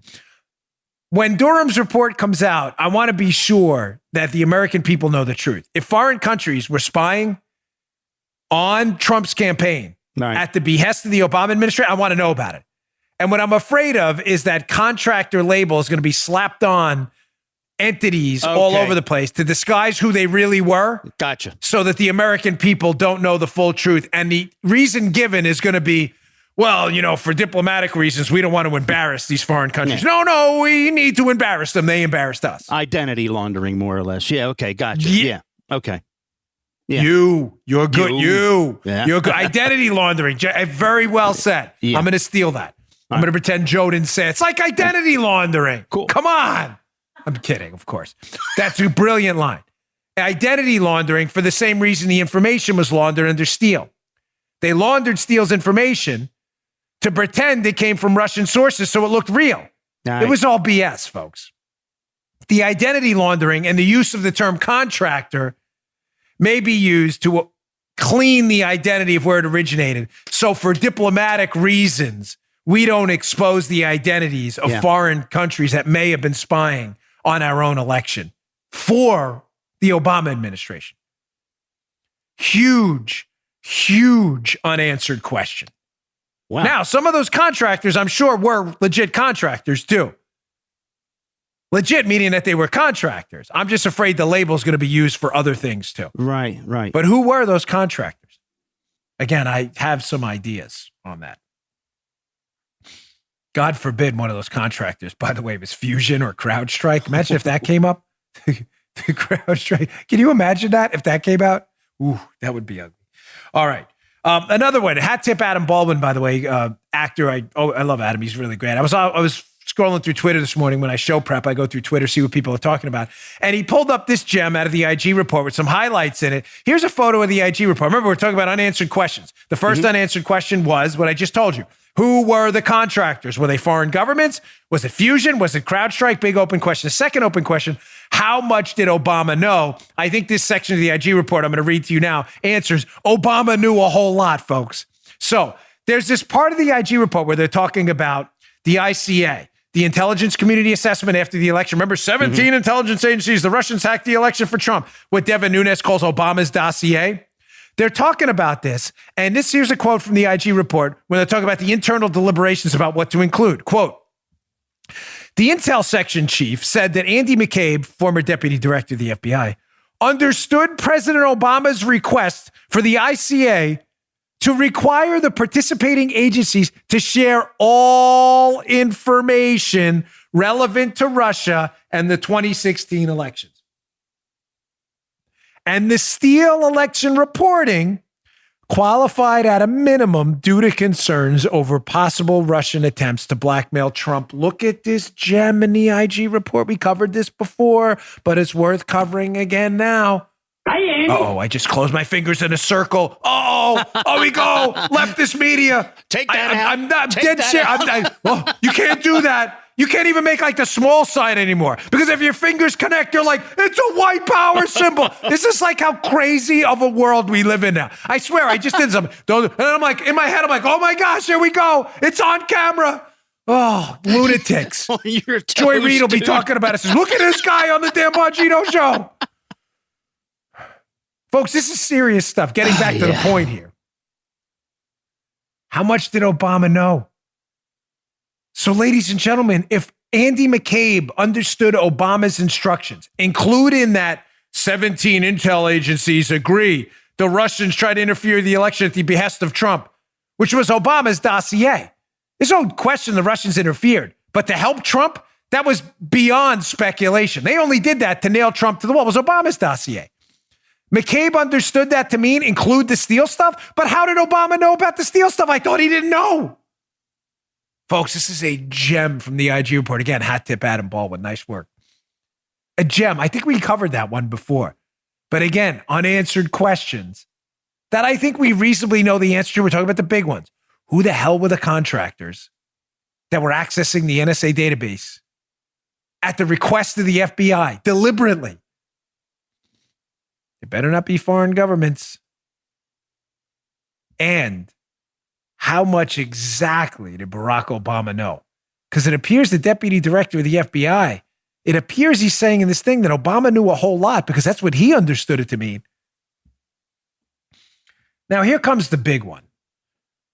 When Durham's report comes out, I want to be sure that the American people know the truth. If foreign countries were spying on Trump's campaign at the behest of the Obama administration, I want to know about it. And what I'm afraid of is that contractor label is going to be slapped on entities all over the place to disguise who they really were. Gotcha. So that the American people don't know the full truth. And the reason given is going to be, well, for diplomatic reasons, we don't want to embarrass these foreign countries. Yeah. No, we need to embarrass them. They embarrassed us. Identity laundering, more or less. Yeah, okay, gotcha. Yeah, okay. Yeah. You're good. Yeah. You're good. Identity laundering. Very well said. Yeah. I'm going to steal that. I'm going to pretend Joe didn't say it. It's like identity laundering. Cool. Come on. I'm kidding, of course. That's a brilliant line. Identity laundering for the same reason the information was laundered under Steele. They laundered Steele's information to pretend it came from Russian sources so it looked real. It was all BS, folks. The identity laundering and the use of the term contractor may be used to clean the identity of where it originated. So for diplomatic reasons, we don't expose the identities of foreign countries that may have been spying on our own election for the Obama administration. Huge unanswered question. Wow. Now, some of those contractors, I'm sure, were legit contractors too. Legit meaning that they were contractors. I'm just afraid the label is going to be used for other things too. Right. But who were those contractors? Again, I have some ideas on that. God forbid one of those contractors, by the way, was Fusion or CrowdStrike. Imagine if that came up. The CrowdStrike. Can you imagine that if that came out? Ooh, that would be ugly. All right. Another one. Hat tip Adam Baldwin, by the way, actor. I love Adam. He's really great. I was scrolling through Twitter this morning when I show prep. I go through Twitter, see what people are talking about. And he pulled up this gem out of the IG report with some highlights in it. Here's a photo of the IG report. Remember, we're talking about unanswered questions. The first unanswered question was what I just told you. Who were the contractors? Were they foreign governments? Was it Fusion? Was it CrowdStrike? Big open question. The second open question, how much did Obama know? I think this section of the IG report I'm going to read to you now answers Obama knew a whole lot, folks. So there's this part of the IG report where they're talking about the ICA, the Intelligence Community Assessment after the election. Remember, 17 intelligence agencies, the Russians hacked the election for Trump, what Devin Nunes calls Obama's dossier. They're talking about this, and here's a quote from the IG report when they're talking about the internal deliberations about what to include. Quote, the Intel section chief said that Andy McCabe, former deputy director of the FBI, understood President Obama's request for the ICA to require the participating agencies to share all information relevant to Russia and the 2016 elections. And the Steele election reporting qualified at a minimum due to concerns over possible Russian attempts to blackmail Trump. Look at this gem in the IG report. We covered this before, but it's worth covering again now. I just closed my fingers in a circle. We go. Leftist media. Take that out. I'm not dead serious. You can't do that. You can't even make like the small sign anymore because if your fingers connect, you're like, it's a white power symbol. This is like how crazy of a world we live in now. I swear, I just did something. And I'm like, in my head, I'm like, oh my gosh, here we go. It's on camera. Oh, lunatics. Joy Reid will be talking about it. Says, look at this guy on the damn Bongino show. Folks, this is serious stuff. Getting back to the point here. How much did Obama know? So, ladies and gentlemen, if Andy McCabe understood Obama's instructions, include in that 17 intel agencies agree the Russians tried to interfere in the election at the behest of Trump, which was Obama's dossier. There's no question the Russians interfered, but to help Trump, that was beyond speculation. They only did that to nail Trump to the wall. It was Obama's dossier. McCabe understood that to mean include the Steele stuff, but how did Obama know about the Steele stuff? I thought he didn't know. Folks, this is a gem from the IG report. Again, hat tip Adam Baldwin. Nice work. A gem. I think we covered that one before. But again, unanswered questions that I think we reasonably know the answer to. We're talking about the big ones. Who the hell were the contractors that were accessing the NSA database at the request of the FBI deliberately? It better not be foreign governments. And how much exactly did Barack Obama know? Because it appears the deputy director of the FBI, it appears he's saying in this thing that Obama knew a whole lot because that's what he understood it to mean. Now, here comes the big one.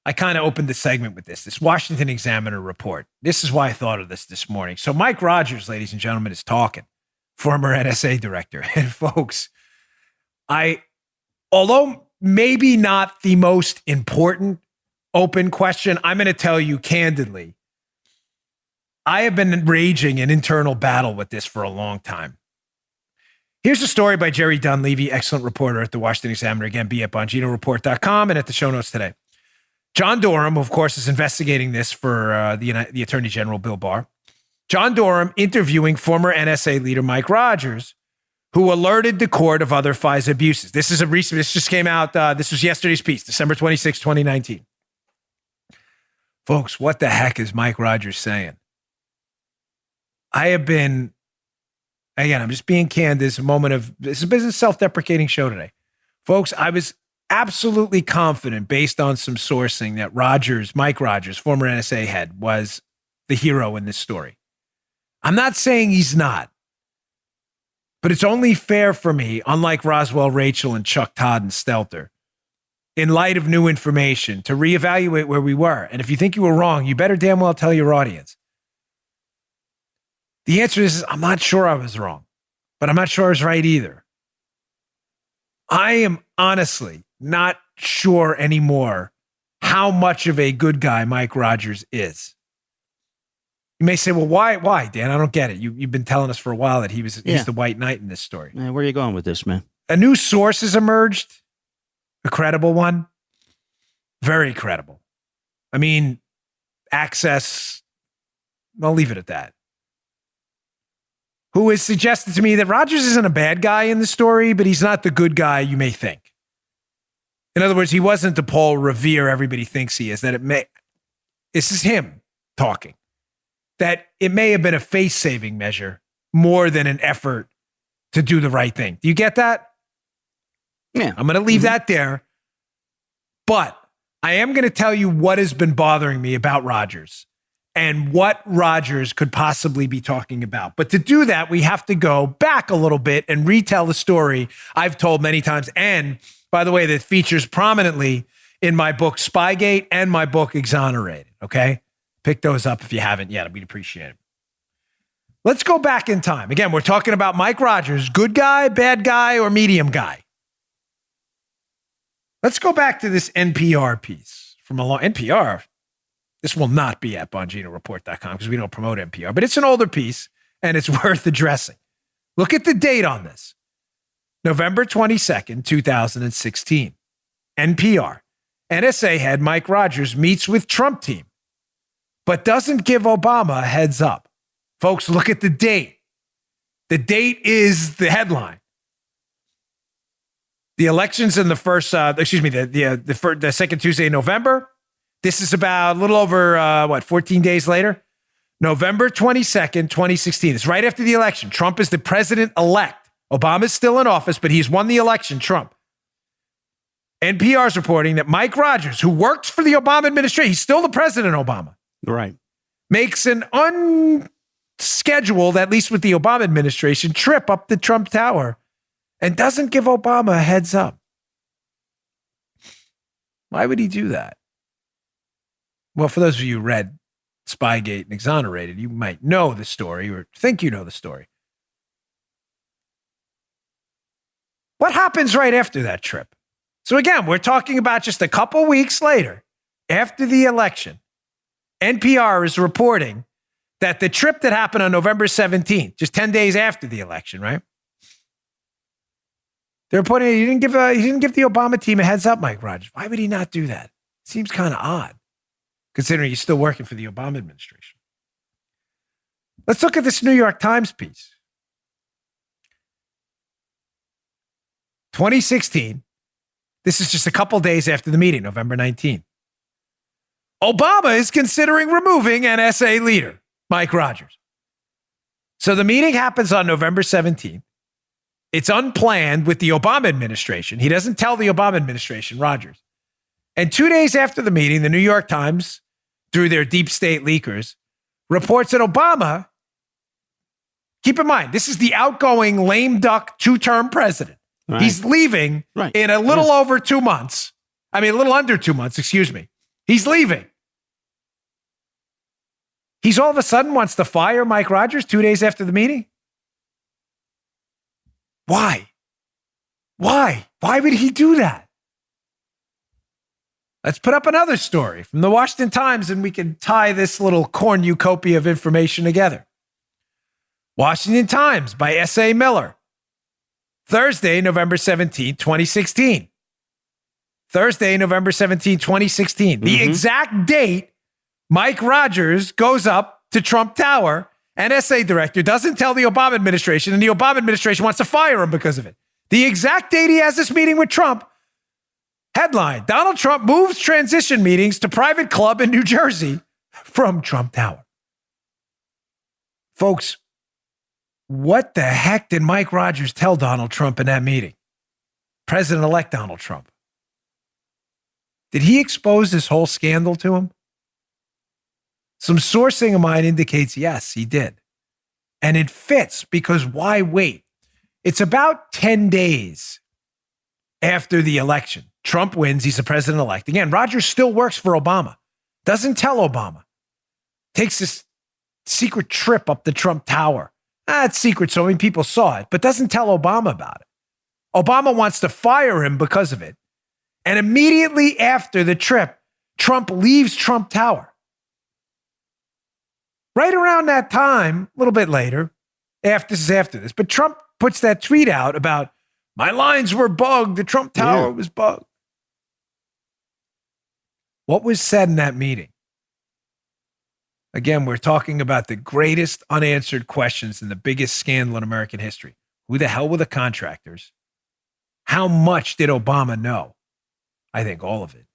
I kind of opened the segment with this Washington Examiner report. This is why I thought of this morning. So Mike Rogers, ladies and gentlemen, is talking, former NSA director. And folks, although maybe not the most important open question, I'm going to tell you candidly, I have been raging an internal battle with this for a long time. Here's a story by Jerry Dunleavy, excellent reporter at the Washington Examiner. Again, be at BONGINOreport.com and at the show notes today. John Durham, who of course, is investigating this for the Attorney General, Bill Barr. John Durham interviewing former NSA leader Mike Rogers, who alerted the court of other FISA abuses. This just came out. This was yesterday's piece, December 26, 2019. Folks, what the heck is Mike Rogers saying? I'm just being candid. This is a business self-deprecating show today. Folks, I was absolutely confident based on some sourcing that Mike Rogers, former NSA head, was the hero in this story. I'm not saying he's not, but it's only fair for me, unlike Roswell Rachel and Chuck Todd and Stelter, in light of new information, to reevaluate where we were. And if you think you were wrong, you better damn well tell your audience. The answer is, I'm not sure I was wrong, but I'm not sure I was right either. I am honestly not sure anymore how much of a good guy Mike Rogers is. You may say, well, why, Dan? I don't get it. You've been telling us for a while that he's the white knight in this story. Man, where are you going with this, man? A new source has emerged, a credible one, very credible. I mean, access, I'll leave it at that. Who has suggested to me that Rogers isn't a bad guy in the story, but he's not the good guy you may think. In other words, he wasn't the Paul Revere everybody thinks he is. This is him talking. That it may have been a face-saving measure more than an effort to do the right thing. Do you get that? Yeah. I'm going to leave that there. But I am going to tell you what has been bothering me about Rogers and what Rogers could possibly be talking about. But to do that, we have to go back a little bit and retell the story I've told many times. And by the way, that features prominently in my book, Spygate, and my book, Exonerated. Okay? Pick those up if you haven't yet. We'd appreciate it. Let's go back in time. Again, we're talking about Mike Rogers, good guy, bad guy, or medium guy. Let's go back to this NPR piece from NPR. This will not be at BONGINOreport.com because we don't promote NPR, but it's an older piece and it's worth addressing. Look at the date on this. November 22nd, 2016. NPR. NSA head Mike Rogers meets with Trump team, but doesn't give Obama a heads up. Folks, look at the date. The date is the headline. The election's in the the second Tuesday in November. This is about a little over, 14 days later? November 22nd, 2016. It's right after the election. Trump is the president-elect. Obama's still in office, but he's won the election, Trump. NPR is reporting that Mike Rogers, who works for the Obama administration, he's still the president, Obama. Right. Makes an unscheduled, at least with the Obama administration, trip up the Trump Tower and doesn't give Obama a heads up. Why would he do that? Well, for those of you who read Spygate and Exonerated, you might know the story or think you know the story. What happens right after that trip? So again, we're talking about just a couple weeks later, after the election, NPR is reporting that the trip that happened on November 17th, just 10 days after the election, right? They're reporting he didn't give the Obama team a heads up, Mike Rogers. Why would he not do that? Seems kind of odd, considering he's still working for the Obama administration. Let's look at this New York Times piece. 2016. This is just a couple days after the meeting, November 19th. Obama is considering removing NSA leader, Mike Rogers. So the meeting happens on November 17th. It's unplanned with the Obama administration. He doesn't tell the Obama administration, Rogers. And 2 days after the meeting, the New York Times, through their deep state leakers, reports that Obama, keep in mind, this is the outgoing lame duck two-term president. Right. He's leaving in a little over 2 months. I mean, a little under 2 months, excuse me. He's leaving. He's all of a sudden wants to fire Mike Rogers 2 days after the meeting. Why? Why would he do that? Let's put up another story from the Washington Times and we can tie this little cornucopia of information together. Washington Times by S.A. Miller. Thursday, November 17, 2016. Thursday, November 17, 2016. The exact date Mike Rogers goes up to Trump Tower, NSA director, doesn't tell the Obama administration, and the Obama administration wants to fire him because of it. The exact date he has this meeting with Trump. Headline, Donald Trump moves transition meetings to private club in New Jersey from Trump Tower. Folks, what the heck did Mike Rogers tell Donald Trump in that meeting? President-elect Donald Trump. Did he expose this whole scandal to him? Some sourcing of mine indicates yes, he did. And it fits because why wait? It's about 10 days after the election. Trump wins. He's the president-elect. Again, Rogers still works for Obama. Doesn't tell Obama. Takes this secret trip up the Trump Tower. It's secret, so many people saw it, but doesn't tell Obama about it. Obama wants to fire him because of it. And immediately after the trip, Trump leaves Trump Tower. Right around that time, a little bit later, after this, but Trump puts that tweet out about, my lines were bugged, the Trump Tower was bugged. What was said in that meeting? Again, we're talking about the greatest unanswered questions in the biggest scandal in American history. Who the hell were the contractors? How much did Obama know? I think all of it.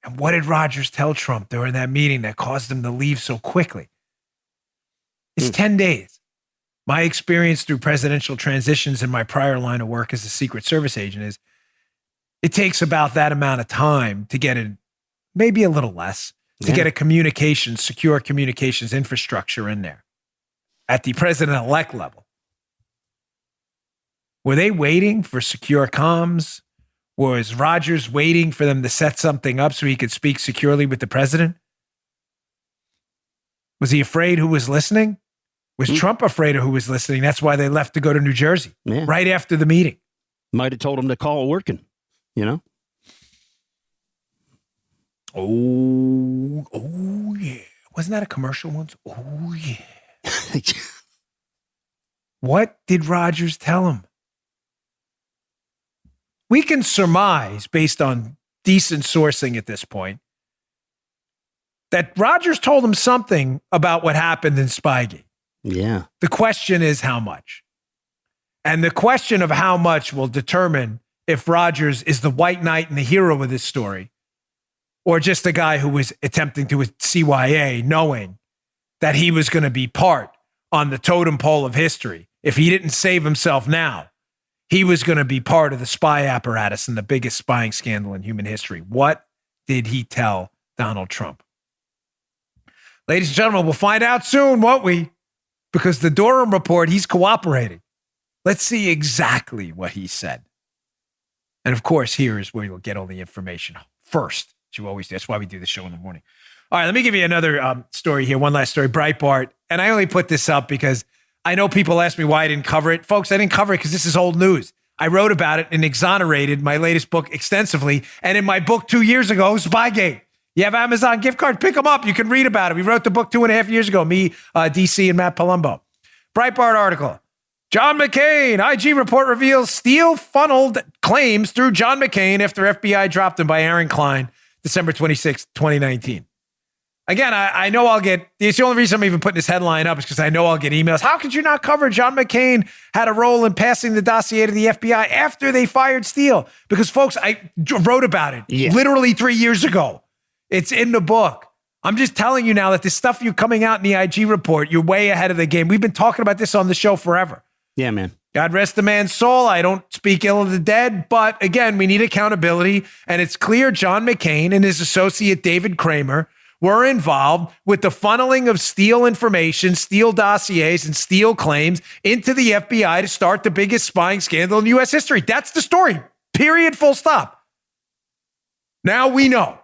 And what did Rogers tell Trump during that meeting that caused him to leave so quickly? It's 10 days. My experience through presidential transitions in my prior line of work as a Secret Service agent is it takes about that amount of time to get it, maybe a little less, to get a secure communications infrastructure in there at the president-elect level. Were they waiting for secure comms? Was Rogers waiting for them to set something up so he could speak securely with the president? Was he afraid who was listening? Was Trump afraid of who was listening? That's why they left to go to New Jersey right after the meeting. Might have told him to call working, you know? Oh, yeah. Wasn't that a commercial once? Oh, yeah. What did Rogers tell him? We can surmise, based on decent sourcing at this point, that Rogers told him something about what happened in Spygate. Yeah. The question is how much? And the question of how much will determine if Rogers is the white knight and the hero of this story, or just a guy who was attempting to CYA, knowing that he was going to be part on the totem pole of history. If he didn't save himself now, he was going to be part of the spy apparatus and the biggest spying scandal in human history. What did he tell Donald Trump? Ladies and gentlemen, we'll find out soon, won't we? Because the Durham report, he's cooperating. Let's see exactly what he said. And of course, here is where you'll get all the information first. As you always do. That's why we do the show in the morning. All right, let me give you another story here. One last story, Breitbart. And I only put this up because I know people ask me why I didn't cover it. Folks, I didn't cover it because this is old news. I wrote about it and exonerated my latest book extensively. And in my book 2 years ago, Spygate, you have Amazon gift cards, pick them up. You can read about it. We wrote the book 2.5 years ago, me, DC, and Matt Palumbo. Breitbart article. John McCain, IG report reveals Steele funneled claims through John McCain after FBI dropped him by Aaron Klein, December 26, 2019. Again, I know I'll get, it's the only reason I'm even putting this headline up is because I know I'll get emails. How could you not cover John McCain had a role in passing the dossier to the FBI after they fired Steele? Because, folks, I wrote about it literally 3 years ago. It's in the book. I'm just telling you now that this stuff you're coming out in the IG report, you're way ahead of the game. We've been talking about this on the show forever. Yeah, man. God rest the man's soul. I don't speak ill of the dead, but again, we need accountability. And it's clear John McCain and his associate David Kramer were involved with the funneling of Steele information, Steele dossiers, and Steele claims into the FBI to start the biggest spying scandal in U.S. history. That's the story. Period. Full stop. Now we know.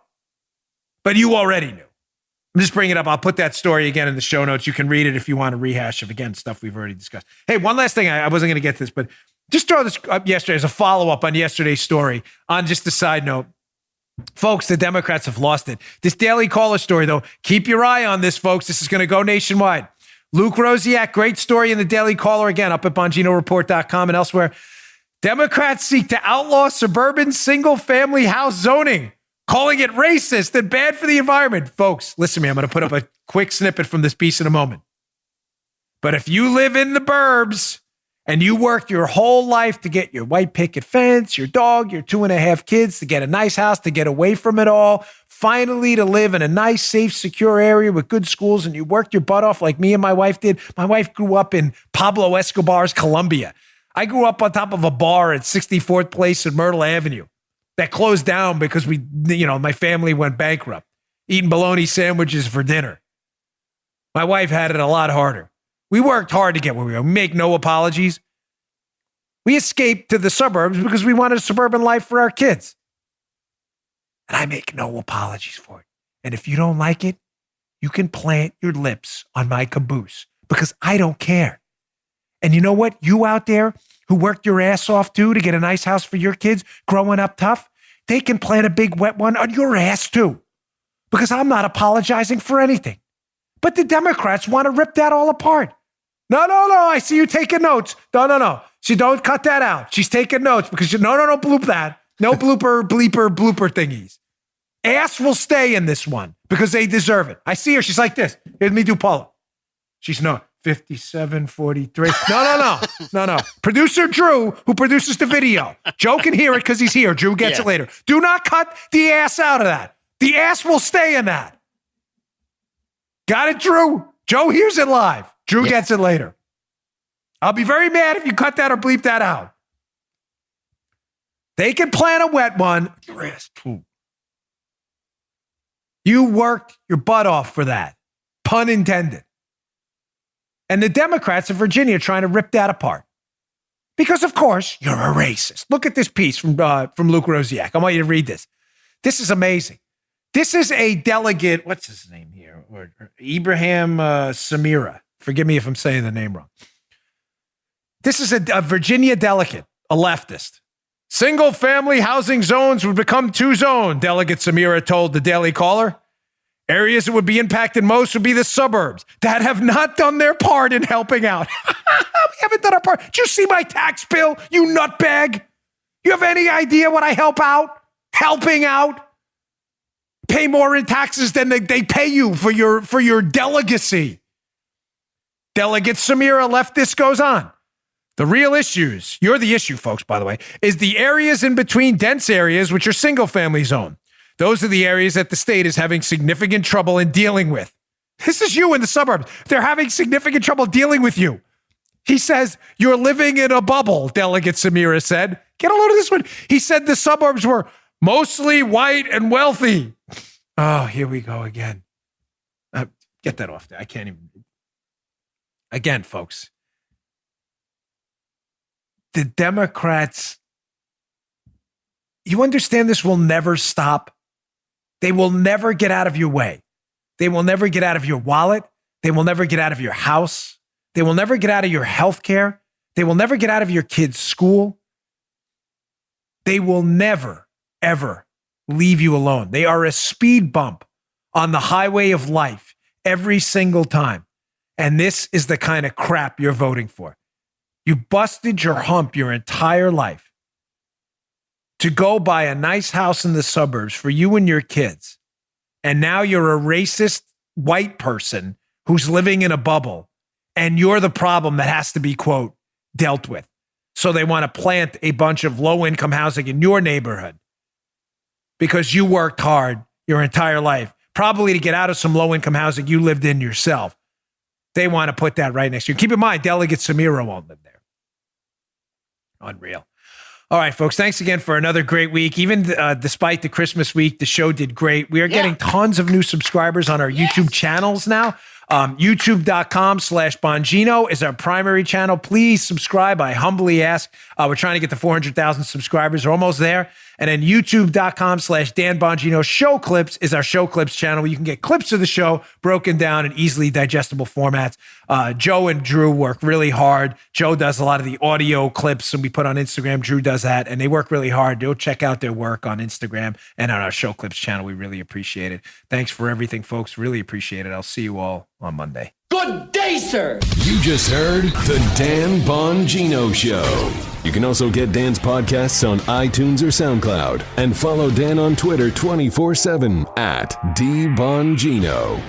But you already knew. I'm just bringing it up. I'll put that story again in the show notes. You can read it if you want to rehash of, again, stuff we've already discussed. Hey, one last thing. I wasn't going to get to this, but just throw this up yesterday as a follow-up on yesterday's story. On just a side note, folks, the Democrats have lost it. This Daily Caller story, though, keep your eye on this, folks. This is going to go nationwide. Luke Rosiak, great story in the Daily Caller, again, up at BonginoReport.com and elsewhere. Democrats seek to outlaw suburban single-family house zoning, calling it racist and bad for the environment. Folks, listen to me. I'm going to put up a quick snippet from this piece in a moment. But if you live in the burbs and you worked your whole life to get your white picket fence, your dog, your 2.5 kids, to get a nice house, to get away from it all, finally to live in a nice, safe, secure area with good schools, and you worked your butt off like me and my wife did. My wife grew up in Pablo Escobar's Colombia. I grew up on top of a bar at 64th Place and Myrtle Avenue that closed down because my family went bankrupt, eating bologna sandwiches for dinner. My wife had it a lot harder. We worked hard to get where we are. We make no apologies. We escaped to the suburbs because we wanted a suburban life for our kids. And I make no apologies for it. And if you don't like it, you can plant your lips on my caboose because I don't care. And you know what? You out there who worked your ass off too to get a nice house for your kids growing up tough, they can plant a big wet one on your ass too. Because I'm not apologizing for anything. But the Democrats want to rip that all apart. No. I see you taking notes. No. She don't cut that out. She's taking notes because no, bloop that. No blooper thingies. Ass will stay in this one because they deserve it. I see her. She's like this. Let me do Paula. She's no 5743. No. Producer Drew, who produces the video. Joe can hear it because he's here. Drew gets it later. Do not cut the ass out of that. The ass will stay in that. Got it, Drew? Joe hears it live. Drew gets it later. I'll be very mad if you cut that or bleep that out. They can plant a wet one. Your ass. You worked your butt off for that. Pun intended. And the Democrats of Virginia are trying to rip that apart. Because, of course, you're a racist. Look at this piece from Luke Rosiak. I want you to read this. This is amazing. This is a delegate, what's his name here? Or Ibrahim Samira. Forgive me if I'm saying the name wrong. This is a Virginia delegate, a leftist. Single-family housing zones would become two-zone, Delegate Samira told the Daily Caller. Areas that would be impacted most would be the suburbs that have not done their part in helping out. We haven't done our part. Did you see my tax bill, you nutbag? You have any idea what I help out? Helping out? Pay more in taxes than they pay you for your delegacy. Delegate Samira leftist goes on. The real issues, you're the issue, folks, by the way, is the areas in between dense areas, which are single-family zone. Those are the areas that the state is having significant trouble in dealing with. This is you in the suburbs. They're having significant trouble dealing with you. He says, you're living in a bubble, Delegate Samira said. Get a load of this one. He said the suburbs were mostly white and wealthy. Oh, here we go again. Get that off there. I can't even. Again, folks. The Democrats, you understand this will never stop. They will never get out of your way. They will never get out of your wallet. They will never get out of your house. They will never get out of your health care. They will never get out of your kids' school. they will never, ever leave you alone. They are a speed bump on the highway of life every single time. And this is the kind of crap you're voting for. You busted your hump your entire life to go buy a nice house in the suburbs for you and your kids. And now you're a racist white person who's living in a bubble. And you're the problem that has to be, quote, dealt with. So they want to plant a bunch of low-income housing in your neighborhood because you worked hard your entire life, probably to get out of some low-income housing you lived in yourself. They want to put that right next to you. Keep in mind, Delegate Samira won't live there. Unreal. All right, folks, thanks again for another great week. Even despite the Christmas week, the show did great. We are getting tons of new subscribers on our YouTube channels now. YouTube.com/Bongino is our primary channel. Please subscribe. I humbly ask. We're trying to get to 400,000 subscribers. We're almost there. And then YouTube.com/Dan Bongino. Show Clips is our Show Clips channel where you can get clips of the show broken down in easily digestible formats. Joe and Drew work really hard. Joe does a lot of the audio clips and we put on Instagram. Drew does that, and they work really hard. Go check out their work on Instagram and on our Show Clips channel. We really appreciate it. Thanks for everything, folks. Really appreciate it. I'll see you all on Monday. Good day, sir. You just heard The Dan Bongino Show. You can also get Dan's podcasts on iTunes or SoundCloud and follow Dan on Twitter 24/7 @DBongino.